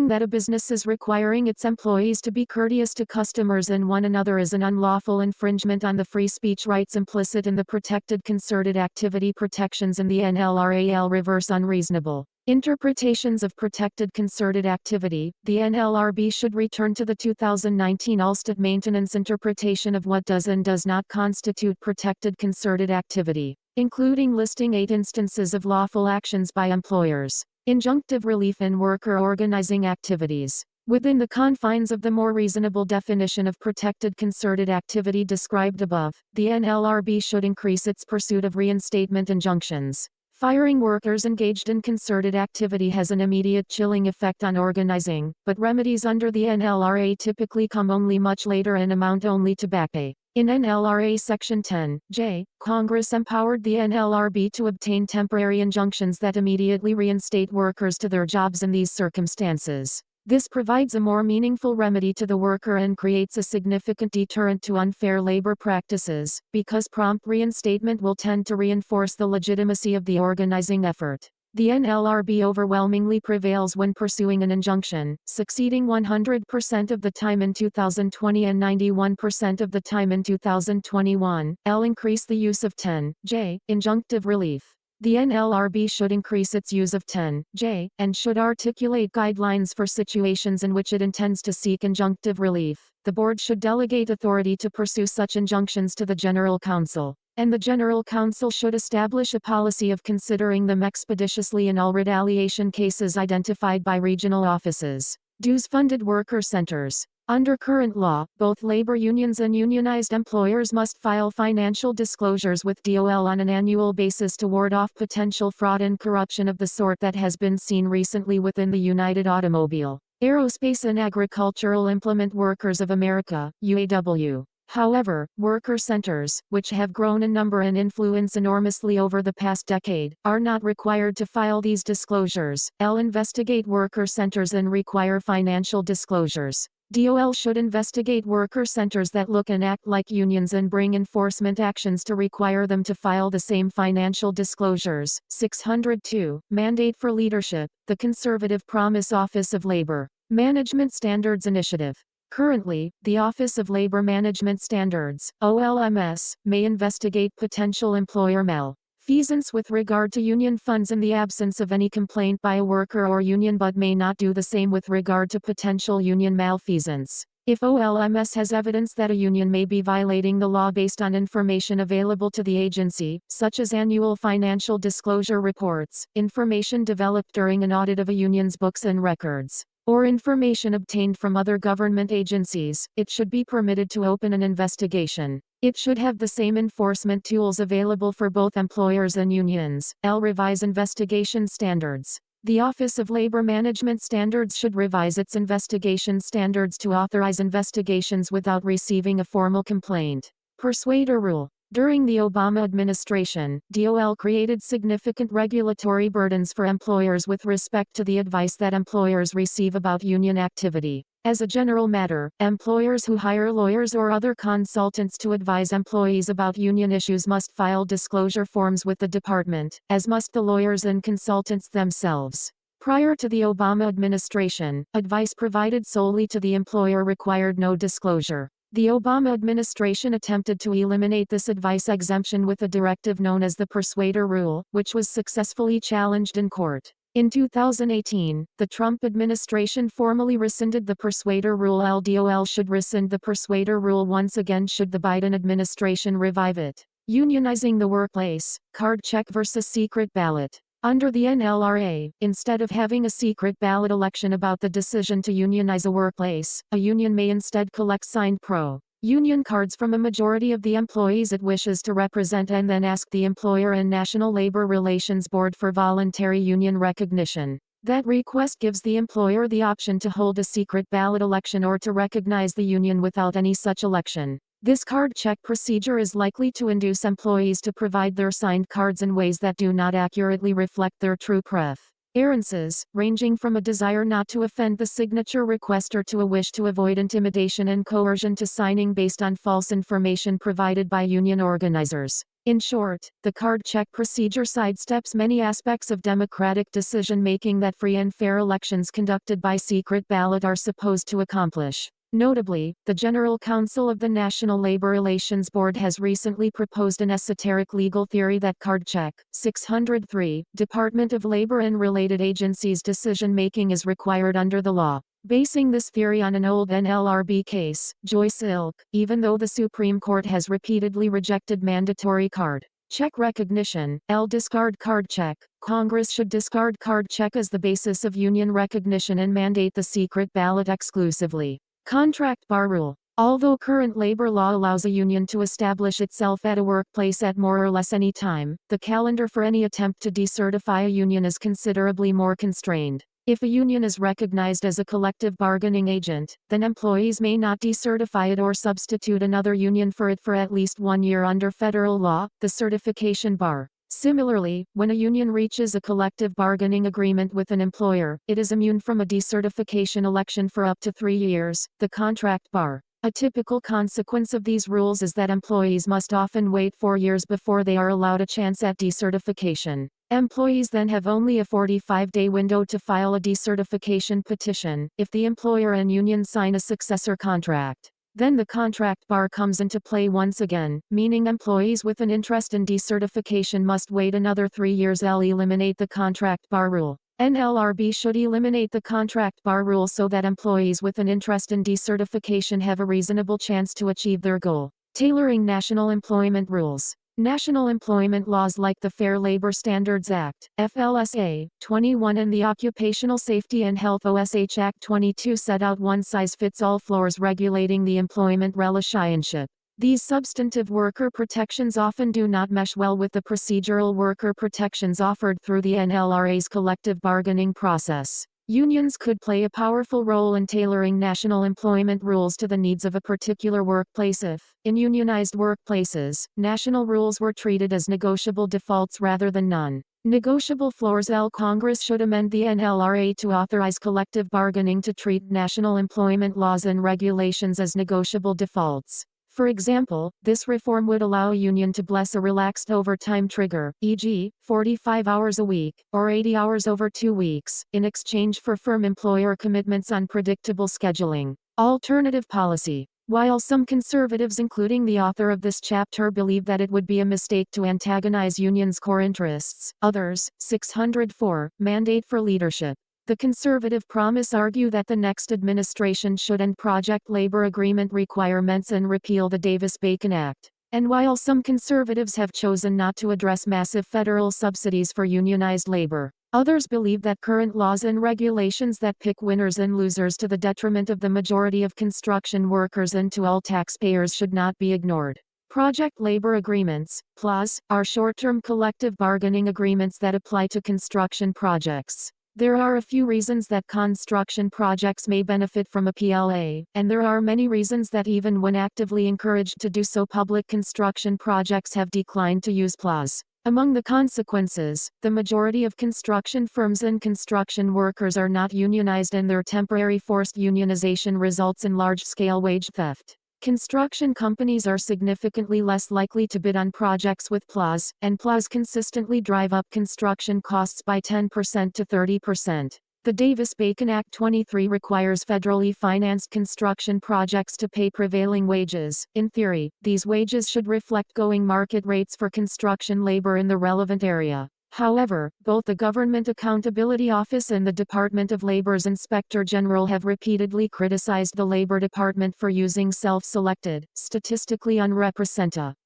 that a business is requiring its employees to be courteous to customers and one another is an unlawful infringement on the free speech rights implicit in the protected concerted activity protections in the NLRA. Reverse unreasonable interpretations of protected concerted activity. The NLRB should return to the 2019 Allstate maintenance interpretation of what does and does not constitute protected concerted activity, including listing 8 instances of lawful actions by employers. Injunctive relief in worker organizing activities. Within the confines of the more reasonable definition of protected concerted activity described above, the NLRB should increase its pursuit of reinstatement injunctions. Firing workers engaged in concerted activity has an immediate chilling effect on organizing, but remedies under the NLRA typically come only much later and amount only to back pay. In NLRA Section 10(j), Congress empowered the NLRB to obtain temporary injunctions that immediately reinstate workers to their jobs in these circumstances. This provides a more meaningful remedy to the worker and creates a significant deterrent to unfair labor practices, because prompt reinstatement will tend to reinforce the legitimacy of the organizing effort. The NLRB overwhelmingly prevails when pursuing an injunction, succeeding 100% of the time in 2020 and 91% of the time in 2021. Increase the use of 10(j) injunctive relief. The NLRB should increase its use of 10(j) and should articulate guidelines for situations in which it intends to seek injunctive relief. The board should delegate authority to pursue such injunctions to the General Counsel, and the General Counsel should establish a policy of considering them expeditiously in all retaliation cases identified by regional offices. Dues-funded worker centers. Under current law, both labor unions and unionized employers must file financial disclosures with DOL on an annual basis to ward off potential fraud and corruption of the sort that has been seen recently within the United Automobile, Aerospace and Agricultural Implement Workers of America, UAW. However, worker centers, which have grown in number and influence enormously over the past decade, are not required to file these disclosures. Investigate worker centers and require financial disclosures. DOL should investigate worker centers that look and act like unions and bring enforcement actions to require them to file the same financial disclosures. 602. Mandate for leadership. The Conservative Promise Office of Labor Management Standards Initiative. Currently, the Office of Labor Management Standards, OLMS, may investigate potential employer malfeasance with regard to union funds in the absence of any complaint by a worker or union, but may not do the same with regard to potential union malfeasance. If OLMS has evidence that a union may be violating the law based on information available to the agency, such as annual financial disclosure reports, information developed during an audit of a union's books and records, or information obtained from other government agencies, it should be permitted to open an investigation. It should have the same enforcement tools available for both employers and unions. Revise investigation standards. The Office of Labor Management Standards should revise its investigation standards to authorize investigations without receiving a formal complaint. Persuader rule. During the Obama administration, DOL created significant regulatory burdens for employers with respect to the advice that employers receive about union activity. As a general matter, employers who hire lawyers or other consultants to advise employees about union issues must file disclosure forms with the department, as must the lawyers and consultants themselves. Prior to the Obama administration, advice provided solely to the employer required no disclosure. The Obama administration attempted to eliminate this advice exemption with a directive known as the Persuader Rule, which was successfully challenged in court. In 2018, the Trump administration formally rescinded the Persuader Rule. DOL should rescind the Persuader Rule once again should the Biden administration revive it. Unionizing the workplace. Card check versus secret ballot. Under the NLRA, instead of having a secret ballot election about the decision to unionize a workplace, a union may instead collect signed pro-union cards from a majority of the employees it wishes to represent and then ask the employer and National Labor Relations Board for voluntary union recognition. That request gives the employer the option to hold a secret ballot election or to recognize the union without any such election. This card check procedure is likely to induce employees to provide their signed cards in ways that do not accurately reflect their true preferences, ranging from a desire not to offend the signature requester to a wish to avoid intimidation and coercion to signing based on false information provided by union organizers. In short, the card check procedure sidesteps many aspects of democratic decision-making that free and fair elections conducted by secret ballot are supposed to accomplish. Notably, the General Counsel of the National Labor Relations Board has recently proposed an esoteric legal theory that card check. 603, Department of Labor and related agencies' decision-making is required under the law. Basing this theory on an old NLRB case, Joyce Ilk, even though the Supreme Court has repeatedly rejected mandatory card Check recognition. L. Discard card check. Congress should discard card check as the basis of union recognition and mandate the secret ballot exclusively. Contract bar rule. Although current labor law allows a union to establish itself at a workplace at more or less any time, the calendar for any attempt to decertify a union is considerably more constrained. If a union is recognized as a collective bargaining agent, then employees may not decertify it or substitute another union for it for at least 1 year under federal law, the certification bar. Similarly, when a union reaches a collective bargaining agreement with an employer, it is immune from a decertification election for up to 3 years, the contract bar. A typical consequence of these rules is that employees must often wait 4 years before they are allowed a chance at decertification. Employees then have only a 45-day window to file a decertification petition. If the employer and union sign a successor contract, then the contract bar comes into play once again, meaning employees with an interest in decertification must wait another 3 years. Eliminate the contract bar rule. NLRB should eliminate the contract bar rule so that employees with an interest in decertification have a reasonable chance to achieve their goal. Tailoring national employment rules. National employment laws like the Fair Labor Standards Act, FLSA, 21 and the Occupational Safety and Health OSH Act 22 set out one-size-fits-all floors regulating the employment relationship. These substantive worker protections often do not mesh well with the procedural worker protections offered through the NLRA's collective bargaining process. Unions could play a powerful role in tailoring national employment rules to the needs of a particular workplace if, in unionized workplaces, national rules were treated as negotiable defaults rather than non-negotiable floors. Congress should amend the NLRA to authorize collective bargaining to treat national employment laws and regulations as negotiable defaults. For example, this reform would allow a union to bless a relaxed overtime trigger, e.g., 45 hours a week, or 80 hours over 2 weeks, in exchange for firm employer commitments on predictable scheduling. Alternative policy. While some conservatives, including the author of this chapter, believe that it would be a mistake to antagonize unions' core interests, others, 604, mandate for leadership. The conservative promise argue that the next administration should end project labor agreement requirements and repeal the Davis-Bacon Act. And while some conservatives have chosen not to address massive federal subsidies for unionized labor, others believe that current laws and regulations that pick winners and losers to the detriment of the majority of construction workers and to all taxpayers should not be ignored. Project labor agreements, PLAs, are short-term collective bargaining agreements that apply to construction projects. There are a few reasons that construction projects may benefit from a PLA, and there are many reasons that even when actively encouraged to do so, public construction projects have declined to use PLAs. Among the consequences, the majority of construction firms and construction workers are not unionized, and their temporary forced unionization results in large-scale wage theft. Construction companies are significantly less likely to bid on projects with PLAs, and PLAs consistently drive up construction costs by 10% to 30%. The Davis-Bacon Act 23 requires federally financed construction projects to pay prevailing wages. In theory, these wages should reflect going market rates for construction labor in the relevant area. However, both the Government Accountability Office and the Department of Labor's Inspector General have repeatedly criticized the Labor Department for using self-selected, statistically unrepresentative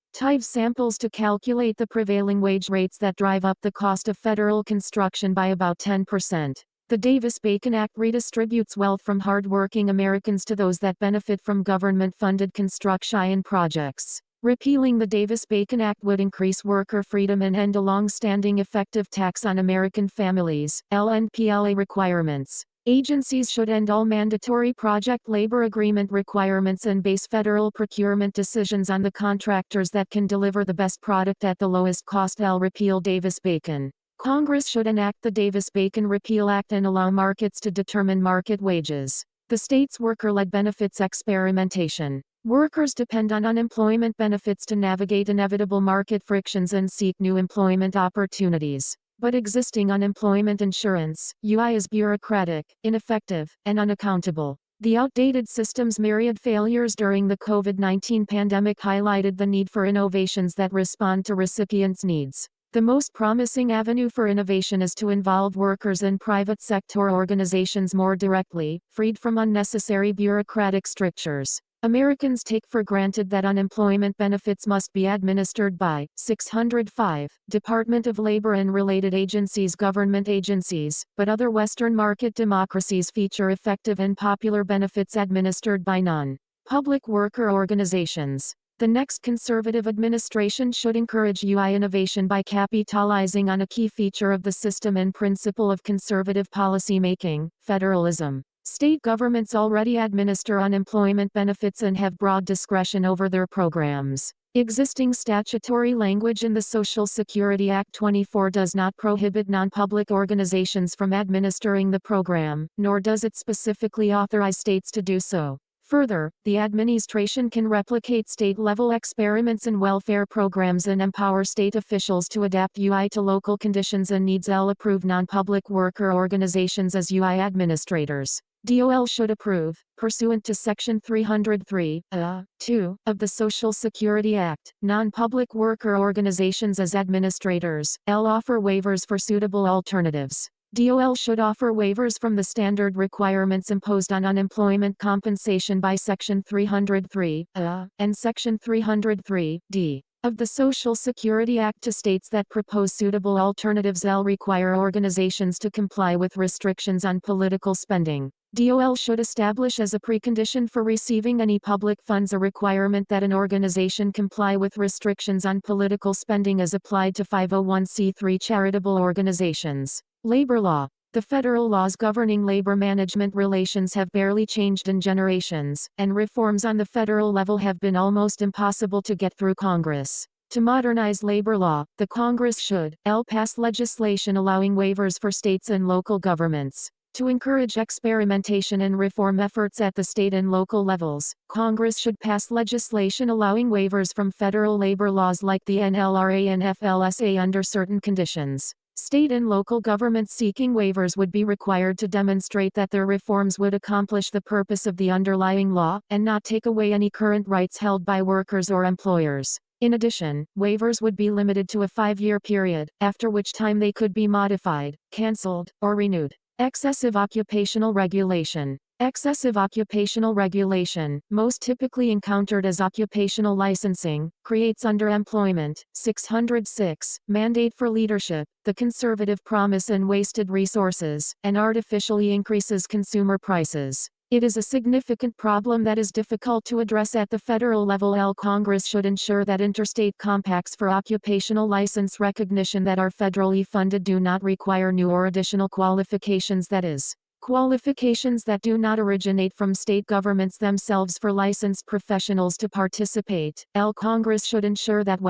samples to calculate the prevailing wage rates that drive up the cost of federal construction by about 10%. The Davis-Bacon Act redistributes wealth from hard-working Americans to those that benefit from government-funded construction projects. Repealing the Davis-Bacon Act would increase worker freedom and end a long-standing effective tax on American families. LNPLA requirements. Agencies should end all mandatory project labor agreement requirements and base federal procurement decisions on the contractors that can deliver the best product at the lowest cost. Repeal Davis-Bacon. Congress should enact the Davis-Bacon Repeal Act and allow markets to determine market wages. The state's worker-led benefits experimentation. Workers depend on unemployment benefits to navigate inevitable market frictions and seek new employment opportunities. But existing unemployment insurance, UI, is bureaucratic, ineffective, and unaccountable. The outdated system's myriad failures during the COVID-19 pandemic highlighted the need for innovations that respond to recipients' needs. The most promising avenue for innovation is to involve workers and private sector organizations more directly, freed from unnecessary bureaucratic strictures. Americans take for granted that unemployment benefits must be administered by 605 Department of Labor and related agencies, government agencies, but other Western market democracies feature effective and popular benefits administered by non-public worker organizations. The next conservative administration should encourage UI innovation by capitalizing on a key feature of the system and principle of conservative policymaking, federalism. State governments already administer unemployment benefits and have broad discretion over their programs. Existing statutory language in the Social Security Act 24 does not prohibit non-public organizations from administering the program, nor does it specifically authorize states to do so. Further, the administration can replicate state-level experiments in welfare programs and empower state officials to adapt UI to local conditions and needs. Approve non-public worker organizations as UI administrators. DOL should approve, pursuant to Section 303(2) of the Social Security Act, non-public worker organizations as administrators. Offer waivers for suitable alternatives. DOL should offer waivers from the standard requirements imposed on unemployment compensation by Section 303 and Section 303(d) of the Social Security Act to states that propose suitable alternatives. Require organizations to comply with restrictions on political spending. DOL should establish as a precondition for receiving any public funds a requirement that an organization comply with restrictions on political spending as applied to 501c3 charitable organizations. Labor law. The federal laws governing labor management relations have barely changed in generations, and reforms on the federal level have been almost impossible to get through Congress. To modernize labor law, the Congress should pass legislation allowing waivers for states and local governments. To encourage experimentation and reform efforts at the state and local levels, Congress should pass legislation allowing waivers from federal labor laws like the NLRA and FLSA under certain conditions. State and local governments seeking waivers would be required to demonstrate that their reforms would accomplish the purpose of the underlying law, and not take away any current rights held by workers or employers. In addition, waivers would be limited to a 5-year period, after which time they could be modified, canceled, or renewed. Excessive occupational regulation. Excessive occupational regulation, most typically encountered as occupational licensing, creates underemployment. 606. Mandate for leadership, the conservative promise and wasted resources, and artificially increases consumer prices. It is a significant problem that is difficult to address at the federal level. Congress should ensure that interstate compacts for occupational license recognition that are federally funded do not require new or additional qualifications, that is, qualifications that do not originate from state governments themselves for licensed professionals to participate. Congress should ensure that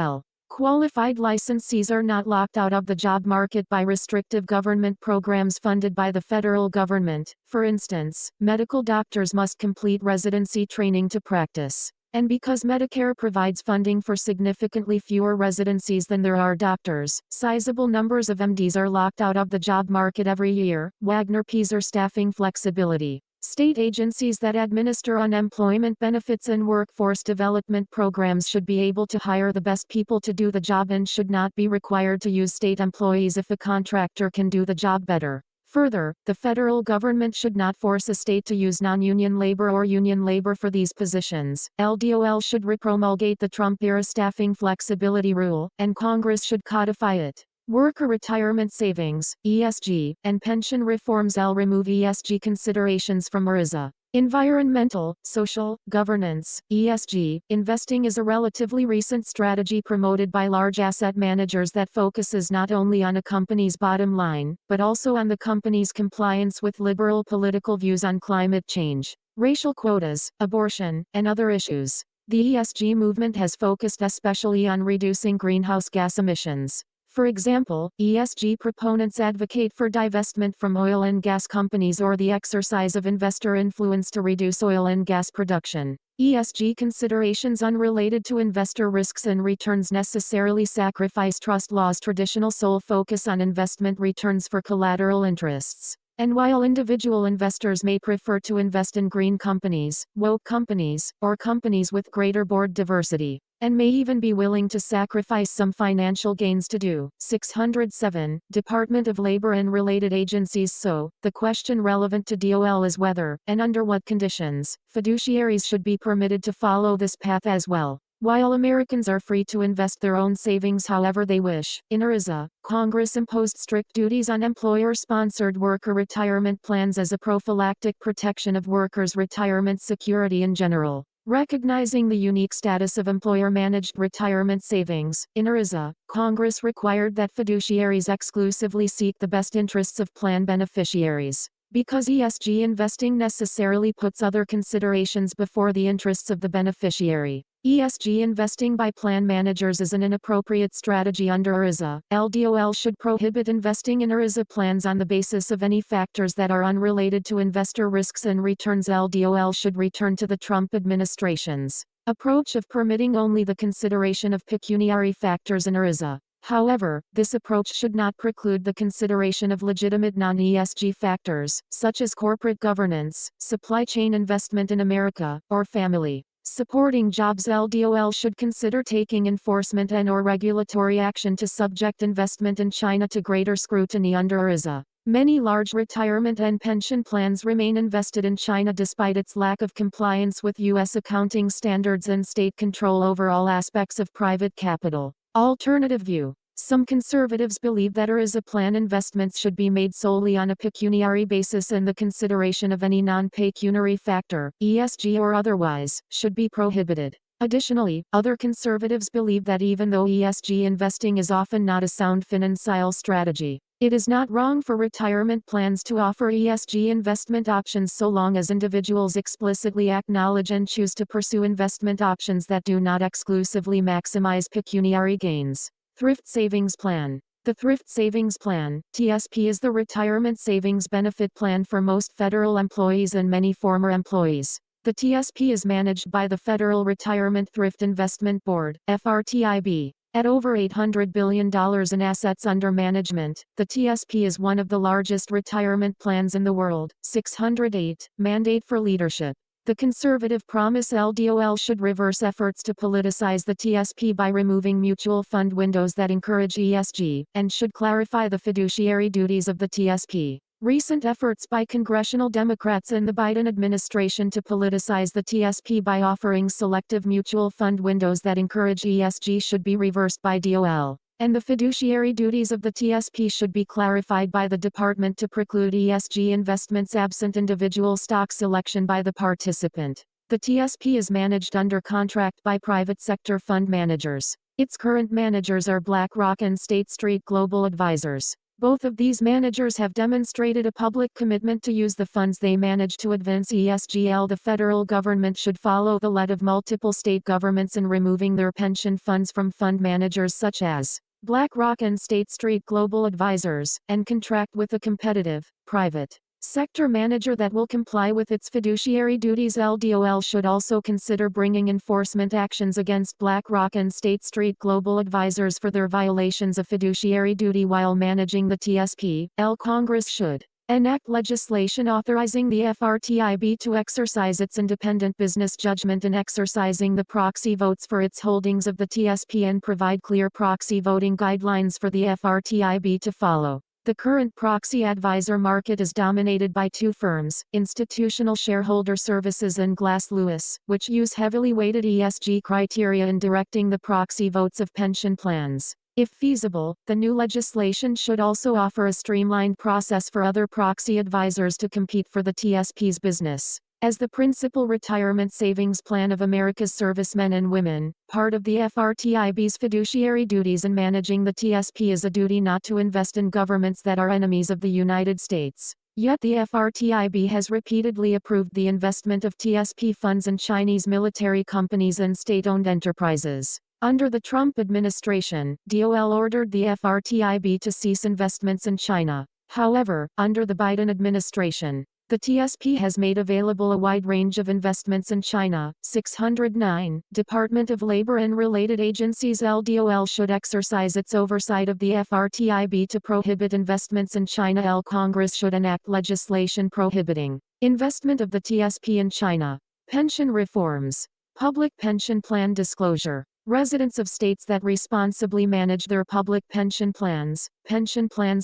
qualified licensees are not locked out of the job market by restrictive government programs funded by the federal government. For instance, medical doctors must complete residency training to practice. And because Medicare provides funding for significantly fewer residencies than there are doctors, sizable numbers of MDs are locked out of the job market every year. Wagner-Pieser staffing flexibility. State agencies that administer unemployment benefits and workforce development programs should be able to hire the best people to do the job and should not be required to use state employees if a contractor can do the job better. Further, the federal government should not force a state to use non-union labor or union labor for these positions. DOL should repromulgate the Trump-era staffing flexibility rule, and Congress should codify it. Worker retirement savings, ESG, and pension reforms. Remove ESG considerations from ERISA. Environmental, social, governance, ESG, investing is a relatively recent strategy promoted by large asset managers that focuses not only on a company's bottom line, but also on the company's compliance with liberal political views on climate change, racial quotas, abortion, and other issues. The ESG movement has focused especially on reducing greenhouse gas emissions. For example, ESG proponents advocate for divestment from oil and gas companies or the exercise of investor influence to reduce oil and gas production. ESG considerations unrelated to investor risks and returns necessarily sacrifice trust law's traditional sole focus on investment returns for collateral interests. And while individual investors may prefer to invest in green companies, woke companies, or companies with greater board diversity, and may even be willing to sacrifice some financial gains to do. 607. Department of Labor and related agencies. So, the question relevant to DOL is whether, and under what conditions, fiduciaries should be permitted to follow this path as well. While Americans are free to invest their own savings however they wish, in ERISA, Congress imposed strict duties on employer-sponsored worker retirement plans as a prophylactic protection of workers' retirement security in general. Recognizing the unique status of employer-managed retirement savings, in ERISA, Congress required that fiduciaries exclusively seek the best interests of plan beneficiaries. Because ESG investing necessarily puts other considerations before the interests of the beneficiary, ESG investing by plan managers is an inappropriate strategy under ERISA. LDOL should prohibit investing in ERISA plans on the basis of any factors that are unrelated to investor risks and returns. LDOL should return to the Trump administration's approach of permitting only the consideration of pecuniary factors in ERISA. However, this approach should not preclude the consideration of legitimate non-ESG factors, such as corporate governance, supply chain investment in America, or family supporting jobs. LDOL should consider taking enforcement and/or regulatory action to subject investment in China to greater scrutiny under ERISA. Many large retirement and pension plans remain invested in China despite its lack of compliance with U.S. accounting standards and state control over all aspects of private capital. Alternative view. Some conservatives believe that ERISA plan investments should be made solely on a pecuniary basis and the consideration of any non-pecuniary factor, ESG or otherwise, should be prohibited. Additionally, other conservatives believe that even though ESG investing is often not a sound financial strategy, it is not wrong for retirement plans to offer ESG investment options so long as individuals explicitly acknowledge and choose to pursue investment options that do not exclusively maximize pecuniary gains. Thrift Savings Plan. The Thrift Savings Plan, TSP, is the retirement savings benefit plan for most federal employees and many former employees. The TSP is managed by the Federal Retirement Thrift Investment Board, FRTIB. At over $800 billion in assets under management, the TSP is one of the largest retirement plans in the world. 608. Mandate for leadership. The conservative Promise LDOL should reverse efforts to politicize the TSP by removing mutual fund windows that encourage ESG, and should clarify the fiduciary duties of the TSP. Recent efforts by congressional Democrats and the Biden administration to politicize the TSP by offering selective mutual fund windows that encourage ESG should be reversed by DOL. And the fiduciary duties of the TSP should be clarified by the department to preclude ESG investments absent individual stock selection by the participant. The TSP is managed under contract by private sector fund managers. Its current managers are BlackRock and State Street Global Advisors. Both of these managers have demonstrated a public commitment to use the funds they manage to advance ESG. The federal government should follow the lead of multiple state governments in removing their pension funds from fund managers such as BlackRock and State Street Global Advisors, and contract with a competitive, private sector manager that will comply with its fiduciary duties. LDOL should also consider bringing enforcement actions against BlackRock and State Street Global Advisors for their violations of fiduciary duty while managing the TSP. Congress should enact legislation authorizing the FRTIB to exercise its independent business judgment in exercising the proxy votes for its holdings of the TSP and provide clear proxy voting guidelines for the FRTIB to follow. The current proxy advisor market is dominated by two firms, Institutional Shareholder Services and Glass Lewis, which use heavily weighted ESG criteria in directing the proxy votes of pension plans. If feasible, the new legislation should also offer a streamlined process for other proxy advisors to compete for the TSP's business. As the principal retirement savings plan of America's servicemen and women, part of the FRTIB's fiduciary duties in managing the TSP is a duty not to invest in governments that are enemies of the United States. Yet the FRTIB has repeatedly approved the investment of TSP funds in Chinese military companies and state-owned enterprises. Under the Trump administration, DOL ordered the FRTIB to cease investments in China. However, under the Biden administration, the TSP has made available a wide range of investments in China. 609. Department of Labor and related agencies. LDOL should exercise its oversight of the FRTIB to prohibit investments in China. Congress should enact legislation prohibiting investment of the TSP in China. Pension reforms. Public pension plan disclosure. Residents of states that responsibly manage their public pension plans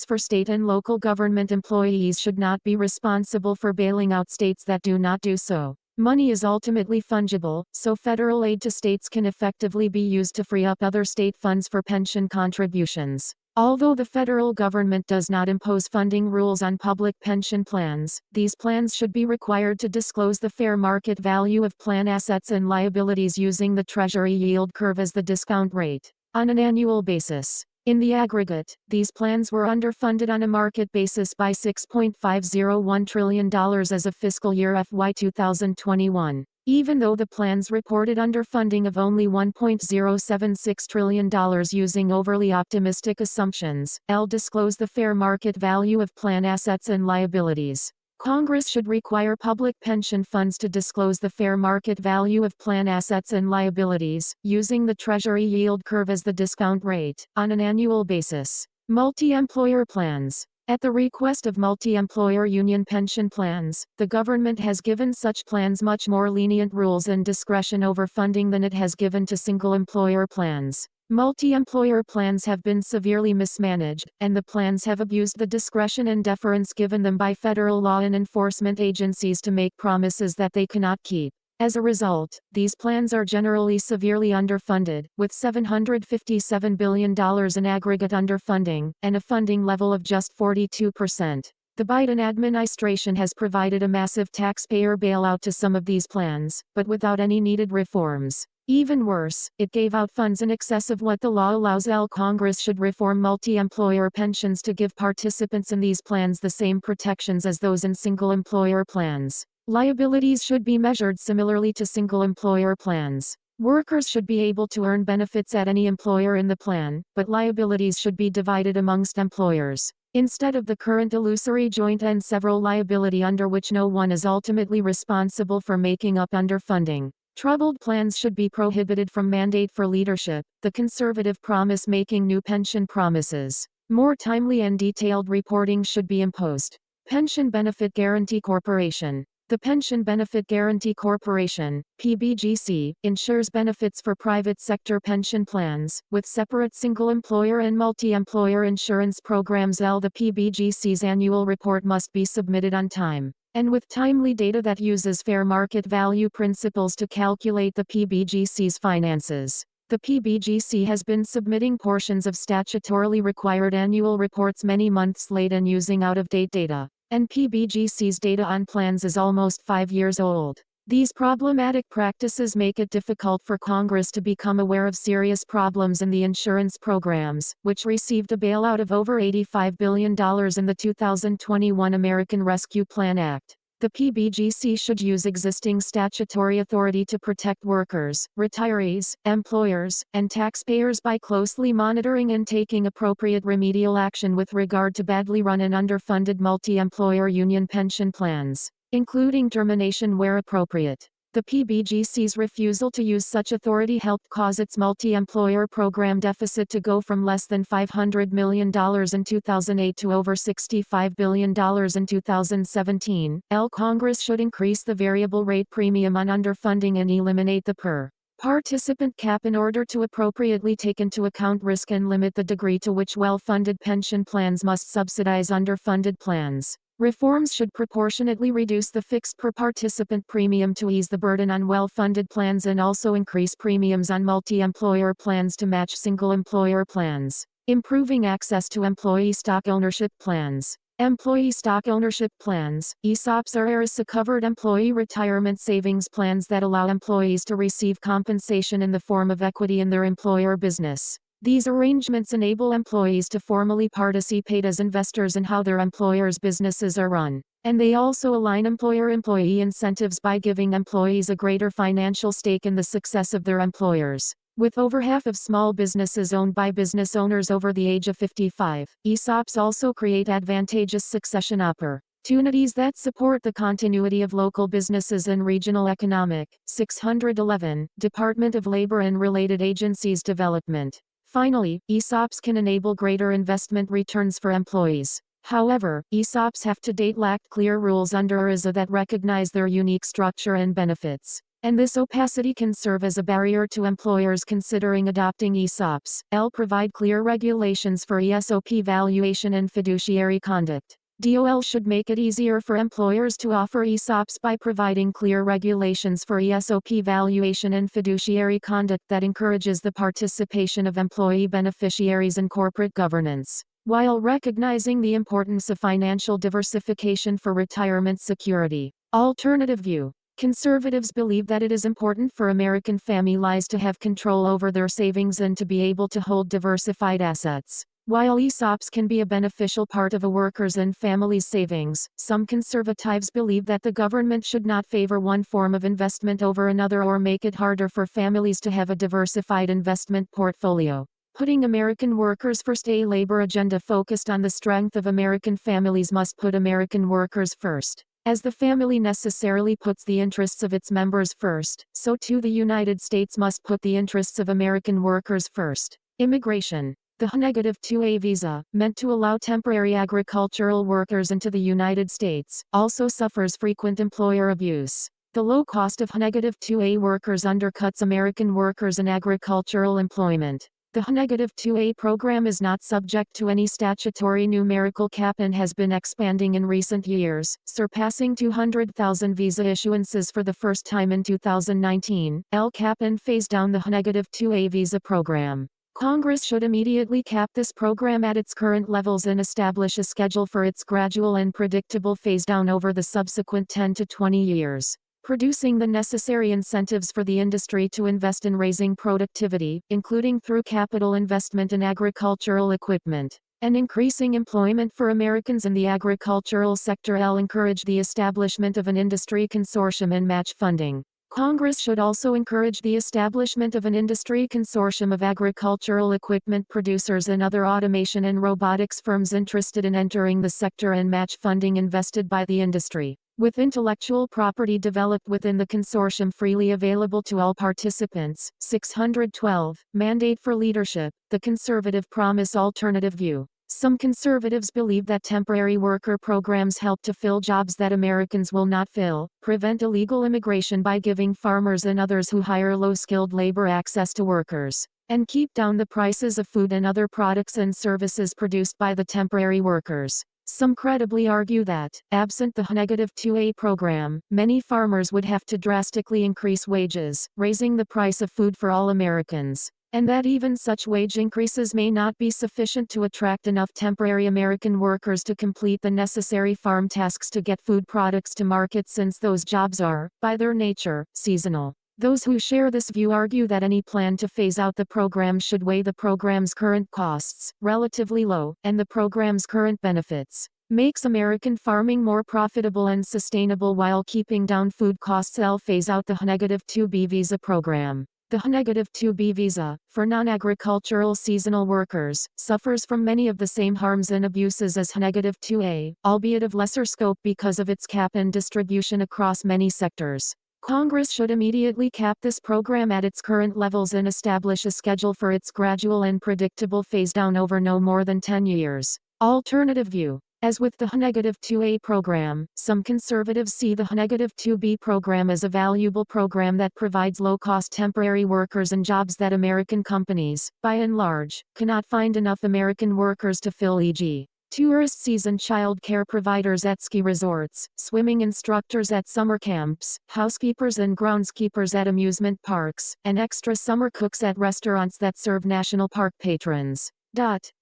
for state and local government employees should not be responsible for bailing out states that do not do so. Money is ultimately fungible, so federal aid to states can effectively be used to free up other state funds for pension contributions. Although the federal government does not impose funding rules on public pension plans, these plans should be required to disclose the fair market value of plan assets and liabilities using the Treasury yield curve as the discount rate, on an annual basis. In the aggregate, these plans were underfunded on a market basis by $6.501 trillion as of fiscal year FY 2021. Even though the plans reported underfunding of only $1.076 trillion using overly optimistic assumptions, disclose the fair market value of plan assets and liabilities. Congress should require public pension funds to disclose the fair market value of plan assets and liabilities, using the Treasury yield curve as the discount rate, on an annual basis. Multi-employer plans. At the request of multi-employer union pension plans, the government has given such plans much more lenient rules and discretion over funding than it has given to single-employer plans. Multi-employer plans have been severely mismanaged, and the plans have abused the discretion and deference given them by federal law and enforcement agencies to make promises that they cannot keep. As a result, these plans are generally severely underfunded, with $757 billion in aggregate underfunding, and a funding level of just 42%. The Biden administration has provided a massive taxpayer bailout to some of these plans, but without any needed reforms. Even worse, it gave out funds in excess of what the law allows. Congress should reform multi-employer pensions to give participants in these plans the same protections as those in single-employer plans. Liabilities should be measured similarly to single-employer plans. Workers should be able to earn benefits at any employer in the plan, but liabilities should be divided amongst employers. Instead of the current illusory joint and several liability under which no one is ultimately responsible for making up underfunding. Troubled plans should be prohibited from mandate for leadership, the conservative promise making new pension promises. More timely and detailed reporting should be imposed. Pension Benefit Guaranty Corporation. The Pension Benefit Guaranty Corporation, PBGC, insures benefits for private sector pension plans, with separate single-employer and multi-employer insurance programs. The PBGC's annual report must be submitted on time, and with timely data that uses fair market value principles to calculate the PBGC's finances. The PBGC has been submitting portions of statutorily required annual reports many months late and using out-of-date data. And PBGC's data on plans is almost 5 years old. These problematic practices make it difficult for Congress to become aware of serious problems in the insurance programs, which received a bailout of over $85 billion in the 2021 American Rescue Plan Act. The PBGC should use existing statutory authority to protect workers, retirees, employers, and taxpayers by closely monitoring and taking appropriate remedial action with regard to badly run and underfunded multi-employer union pension plans, including termination where appropriate. The PBGC's refusal to use such authority helped cause its multi-employer program deficit to go from less than $500 million in 2008 to over $65 billion in 2017. Congress should increase the variable rate premium on underfunding and eliminate the per participant cap in order to appropriately take into account risk and limit the degree to which well-funded pension plans must subsidize underfunded plans. Reforms should proportionately reduce the fixed per participant premium to ease the burden on well-funded plans and also increase premiums on multi-employer plans to match single-employer plans. Improving access to employee stock ownership plans. Employee stock ownership plans, ESOPs, are ERISA-covered employee retirement savings plans that allow employees to receive compensation in the form of equity in their employer business. These arrangements enable employees to formally participate as investors in how their employer's businesses are run, and they also align employer-employee incentives by giving employees a greater financial stake in the success of their employers. With over half of small businesses owned by business owners over the age of 55, ESOPs also create advantageous succession opportunities that support the continuity of local businesses and regional economic. 611, Department of Labor and Related Agencies Development. Finally, ESOPs can enable greater investment returns for employees. However, ESOPs have to date lacked clear rules under ERISA that recognize their unique structure and benefits. and this opacity can serve as a barrier to employers considering adopting ESOPs. Provide clear regulations for ESOP valuation and fiduciary conduct. DOL should make it easier for employers to offer ESOPs by providing clear regulations for ESOP valuation and fiduciary conduct that encourages the participation of employee beneficiaries in corporate governance, while recognizing the importance of financial diversification for retirement security. Alternative view. Conservatives believe that it is important for American families to have control over their savings and to be able to hold diversified assets. While ESOPs can be a beneficial part of a worker's and family's savings, some conservatives believe that the government should not favor one form of investment over another or make it harder for families to have a diversified investment portfolio. Putting American workers first. A labor agenda focused on the strength of American families must put American workers first. As the family necessarily puts the interests of its members first, so too the United States must put the interests of American workers first. Immigration. The H-2A visa, meant to allow temporary agricultural workers into the United States, also suffers frequent employer abuse. The low cost of H-2A workers undercuts American workers in agricultural employment. The H-2A program is not subject to any statutory numerical cap and has been expanding in recent years, surpassing 200,000 visa issuances for the first time in 2019. Cap and phase down the H-2A visa program. Congress should immediately cap this program at its current levels and establish a schedule for its gradual and predictable phase down over the subsequent 10 to 20 years. Producing the necessary incentives for the industry to invest in raising productivity, including through capital investment in agricultural equipment, and increasing employment for Americans in the agricultural sector. Encourage the establishment of an industry consortium and match funding. Congress should also encourage the establishment of an industry consortium of agricultural equipment producers and other automation and robotics firms interested in entering the sector and match funding invested by the industry, with intellectual property developed within the consortium freely available to all participants. 612. Mandate for leadership. The conservative promise alternative view. Some conservatives believe that temporary worker programs help to fill jobs that Americans will not fill, prevent illegal immigration by giving farmers and others who hire low-skilled labor access to workers, and keep down the prices of food and other products and services produced by the temporary workers. Some credibly argue that, absent the H-2A program, many farmers would have to drastically increase wages, raising the price of food for all Americans, and that even such wage increases may not be sufficient to attract enough temporary American workers to complete the necessary farm tasks to get food products to market, since those jobs are, by their nature, seasonal. Those who share this view argue that any plan to phase out the program should weigh the program's current costs, relatively low, and the program's current benefits, makes American farming more profitable and sustainable while keeping down food costs. Phase out the H-2B visa program. The H-2B visa, for non-agricultural seasonal workers, suffers from many of the same harms and abuses as H-2A, albeit of lesser scope because of its cap and distribution across many sectors. Congress should immediately cap this program at its current levels and establish a schedule for its gradual and predictable phase down over no more than 10 years. Alternative view. As with the H-2A program, some conservatives see the H-2B program as a valuable program that provides low-cost temporary workers and jobs that American companies, by and large, cannot find enough American workers to fill, e.g. tourist season child care providers at ski resorts, swimming instructors at summer camps, housekeepers and groundskeepers at amusement parks, and extra summer cooks at restaurants that serve national park patrons.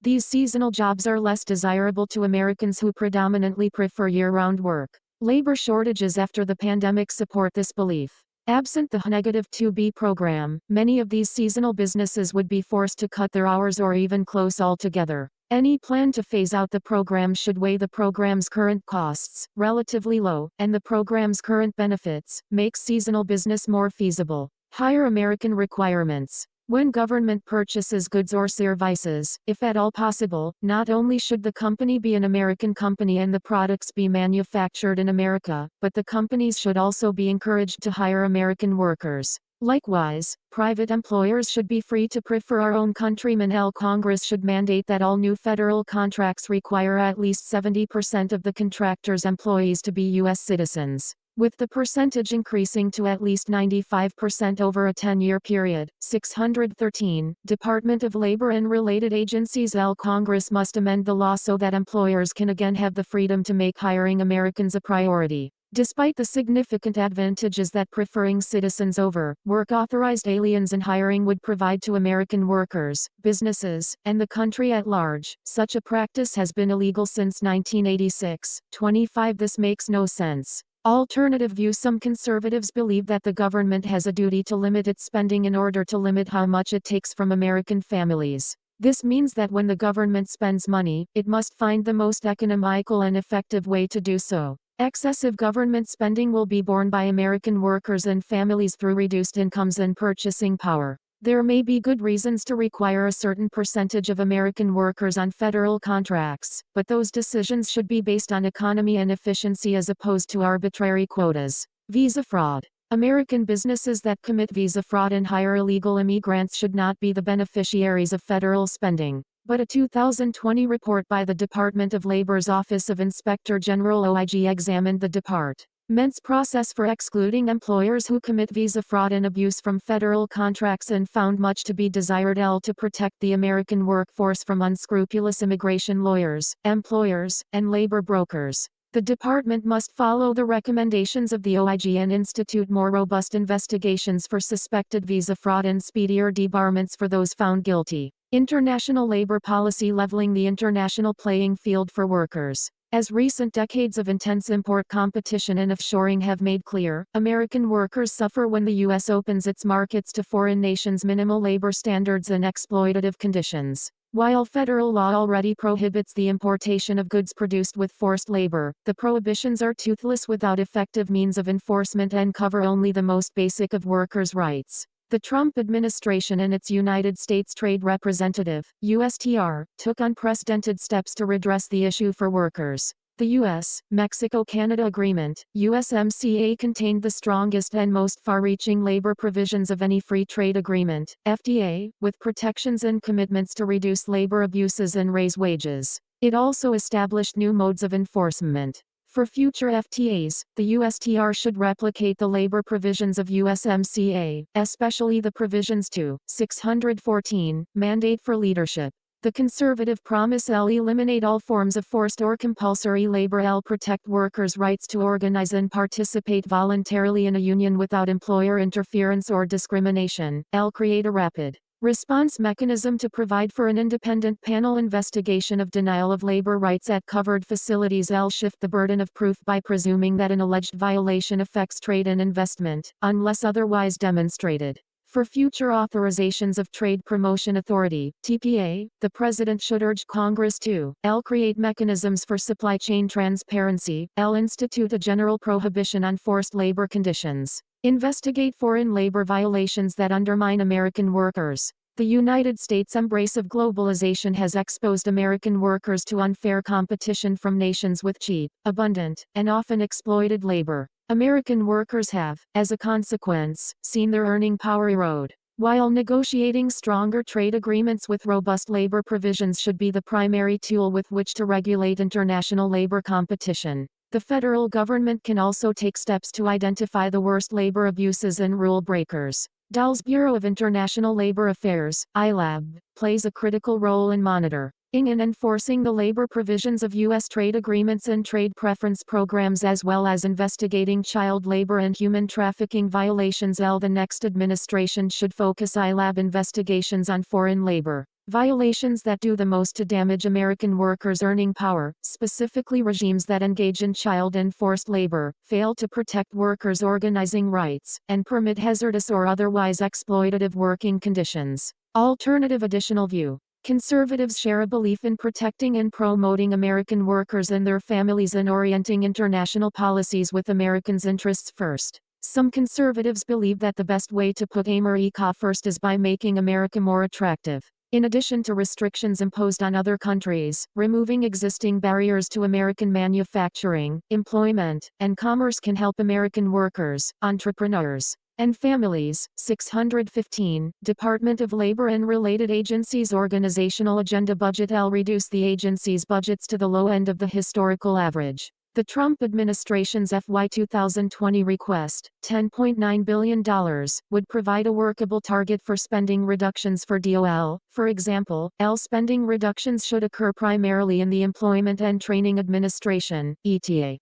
These seasonal jobs are less desirable to Americans who predominantly prefer year-round work. Labor shortages after the pandemic support this belief. Absent the H-2B program, many of these seasonal businesses would be forced to cut their hours or even close altogether. Any plan to phase out the program should weigh the program's current costs, relatively low, and the program's current benefits, makes seasonal business more feasible. Higher American requirements. When government purchases goods or services, if at all possible, not only should the company be an American company and the products be manufactured in America, but the companies should also be encouraged to hire American workers. Likewise, private employers should be free to prefer our own countrymen. Congress should mandate that all new federal contracts require at least 70% of the contractor's employees to be U.S. citizens, with the percentage increasing to at least 95% over a 10-year period. 613. Department of Labor and related agencies. Congress must amend the law so that employers can again have the freedom to make hiring Americans a priority. Despite the significant advantages that preferring citizens over work-authorized aliens in hiring would provide to American workers, businesses, and the country at large, such a practice has been illegal since 1986. 25. This makes no sense. Alternative view. Some conservatives believe that the government has a duty to limit its spending in order to limit how much it takes from American families. This means that when the government spends money, it must find the most economical and effective way to do so. Excessive government spending will be borne by American workers and families through reduced incomes and purchasing power. There may be good reasons to require a certain percentage of American workers on federal contracts, but those decisions should be based on economy and efficiency as opposed to arbitrary quotas. Visa fraud. American businesses that commit visa fraud and hire illegal immigrants should not be the beneficiaries of federal spending. But a 2020 report by the Department of Labor's Office of Inspector General (OIG) examined the department's process for excluding employers who commit visa fraud and abuse from federal contracts and found much to be desired. To protect the American workforce from unscrupulous immigration lawyers, employers, and labor brokers, the department must follow the recommendations of the OIG and institute more robust investigations for suspected visa fraud and speedier debarments for those found guilty. International labor policy. Leveling the international playing field for workers. As recent decades of intense import competition and offshoring have made clear, American workers suffer when the U.S. opens its markets to foreign nations' minimal labor standards and exploitative conditions. While federal law already prohibits the importation of goods produced with forced labor, the prohibitions are toothless without effective means of enforcement and cover only the most basic of workers' rights. The Trump administration and its United States Trade Representative, USTR, took unprecedented steps to redress the issue for workers. The U.S.-Mexico-Canada Agreement, USMCA, contained the strongest and most far-reaching labor provisions of any free trade agreement, FTA, with protections and commitments to reduce labor abuses and raise wages. It also established new modes of enforcement. For future FTAs, the USTR should replicate the labor provisions of USMCA, especially the provisions to 614, mandate for leadership. The conservative promise eliminate all forms of forced or compulsory labor. Protect workers' rights to organize and participate voluntarily in a union without employer interference or discrimination. Create a rapid response mechanism to provide for an independent panel investigation of denial of labor rights at covered facilities. Shift the burden of proof by presuming that an alleged violation affects trade and investment, unless otherwise demonstrated. For future authorizations of Trade Promotion Authority, TPA, the President should urge Congress to create mechanisms for supply chain transparency, institute a general prohibition on forced labor conditions, investigate foreign labor violations that undermine American workers. The United States' embrace of globalization has exposed American workers to unfair competition from nations with cheap, abundant, and often exploited labor. American workers have, as a consequence, seen their earning power erode. While negotiating stronger trade agreements with robust labor provisions should be the primary tool with which to regulate international labor competition, the federal government can also take steps to identify the worst labor abuses and rule breakers. DAL's Bureau of International Labor Affairs, ILAB, plays a critical role in monitoring and enforcing the labor provisions of U.S. trade agreements and trade preference programs, as well as investigating child labor and human trafficking violations. The next administration should focus ILAB investigations on foreign labor violations that do the most to damage American workers' earning power, specifically regimes that engage in child and forced labor, fail to protect workers' organizing rights, and permit hazardous or otherwise exploitative working conditions. Alternative additional view. Conservatives share a belief in protecting and promoting American workers and their families and orienting international policies with Americans' interests first. Some conservatives believe that the best way to put America first is by making America more attractive. In addition to restrictions imposed on other countries, removing existing barriers to American manufacturing, employment, and commerce can help American workers, entrepreneurs, and Families. 615. Department of Labor and Related Agencies Organizational Agenda Budget. L. Reduce the agency's budgets to the low end of the historical average. The Trump administration's FY 2020 request, $10.9 billion, would provide a workable target for spending reductions for DOL. For example, L spending reductions should occur primarily in the Employment and Training Administration, ETA.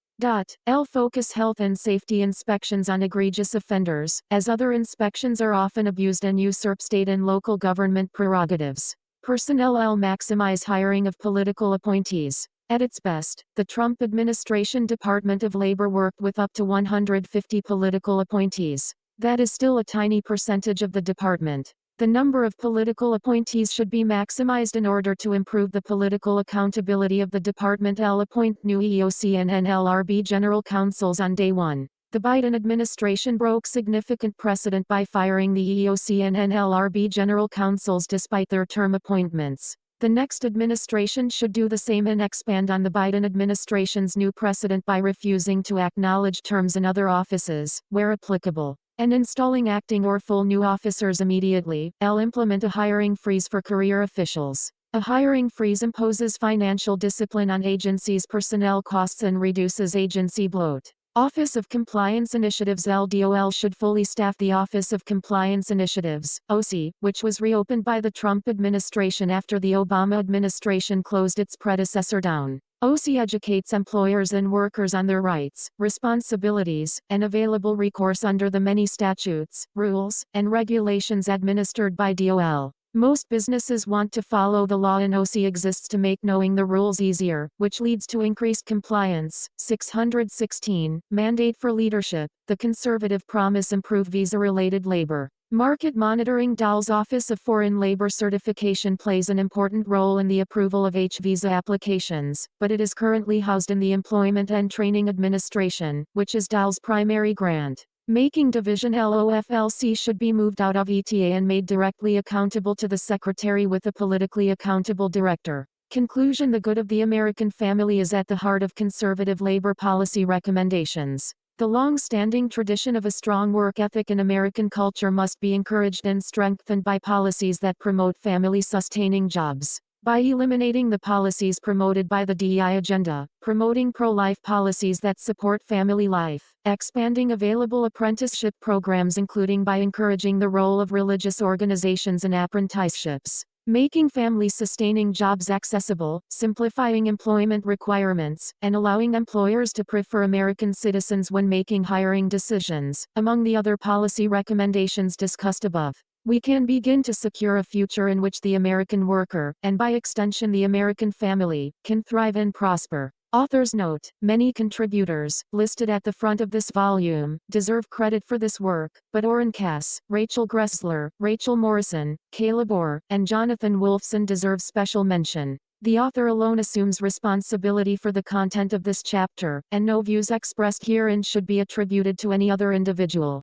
L focus health and safety inspections on egregious offenders, as other inspections are often abused and usurp state and local government prerogatives. Personnel. L maximize hiring of political appointees. At its best, the Trump administration Department of Labor worked with up to 150 political appointees. That is still a tiny percentage of the department. The number of political appointees should be maximized in order to improve the political accountability of the department. L appoint new EOC and NLRB general counsels on day one. The Biden administration broke significant precedent by firing the EOC and NLRB general counsels despite their term appointments. The next administration should do the same and expand on the Biden administration's new precedent by refusing to acknowledge terms in other offices, where applicable, and installing acting or full new officers immediately. L implement a hiring freeze for career officials. A hiring freeze imposes financial discipline on agencies' personnel costs and reduces agency bloat. Office of Compliance Initiatives. LDOL should fully staff the Office of Compliance Initiatives, OC, which was reopened by the Trump administration after the Obama administration closed its predecessor down. OC educates employers and workers on their rights, responsibilities, and available recourse under the many statutes, rules, and regulations administered by DOL. Most businesses want to follow the law, and OC exists to make knowing the rules easier, which leads to increased compliance. 616. Mandate for leadership. The conservative promise improve visa-related labor market monitoring. DOL's Office of Foreign Labor Certification plays an important role in the approval of H-visa applications, but it is currently housed in the Employment and Training Administration, which is DOL's primary grant. Making Division. LOFLC should be moved out of ETA and made directly accountable to the Secretary with a politically accountable director. Conclusion. The good of the American family is at the heart of conservative labor policy recommendations. The long-standing tradition of a strong work ethic in American culture must be encouraged and strengthened by policies that promote family-sustaining jobs. By eliminating the policies promoted by the DEI agenda, promoting pro-life policies that support family life, expanding available apprenticeship programs including by encouraging the role of religious organizations in apprenticeships, making family-sustaining jobs accessible, simplifying employment requirements, and allowing employers to prefer American citizens when making hiring decisions, among the other policy recommendations discussed above, we can begin to secure a future in which the American worker, and by extension the American family, can thrive and prosper. Author's note: many contributors, listed at the front of this volume, deserve credit for this work, but Oren Cass, Rachel Gressler, Rachel Morrison, Caleb Orr, and Jonathan Wolfson deserve special mention. The author alone assumes responsibility for the content of this chapter, and no views expressed herein should be attributed to any other individual.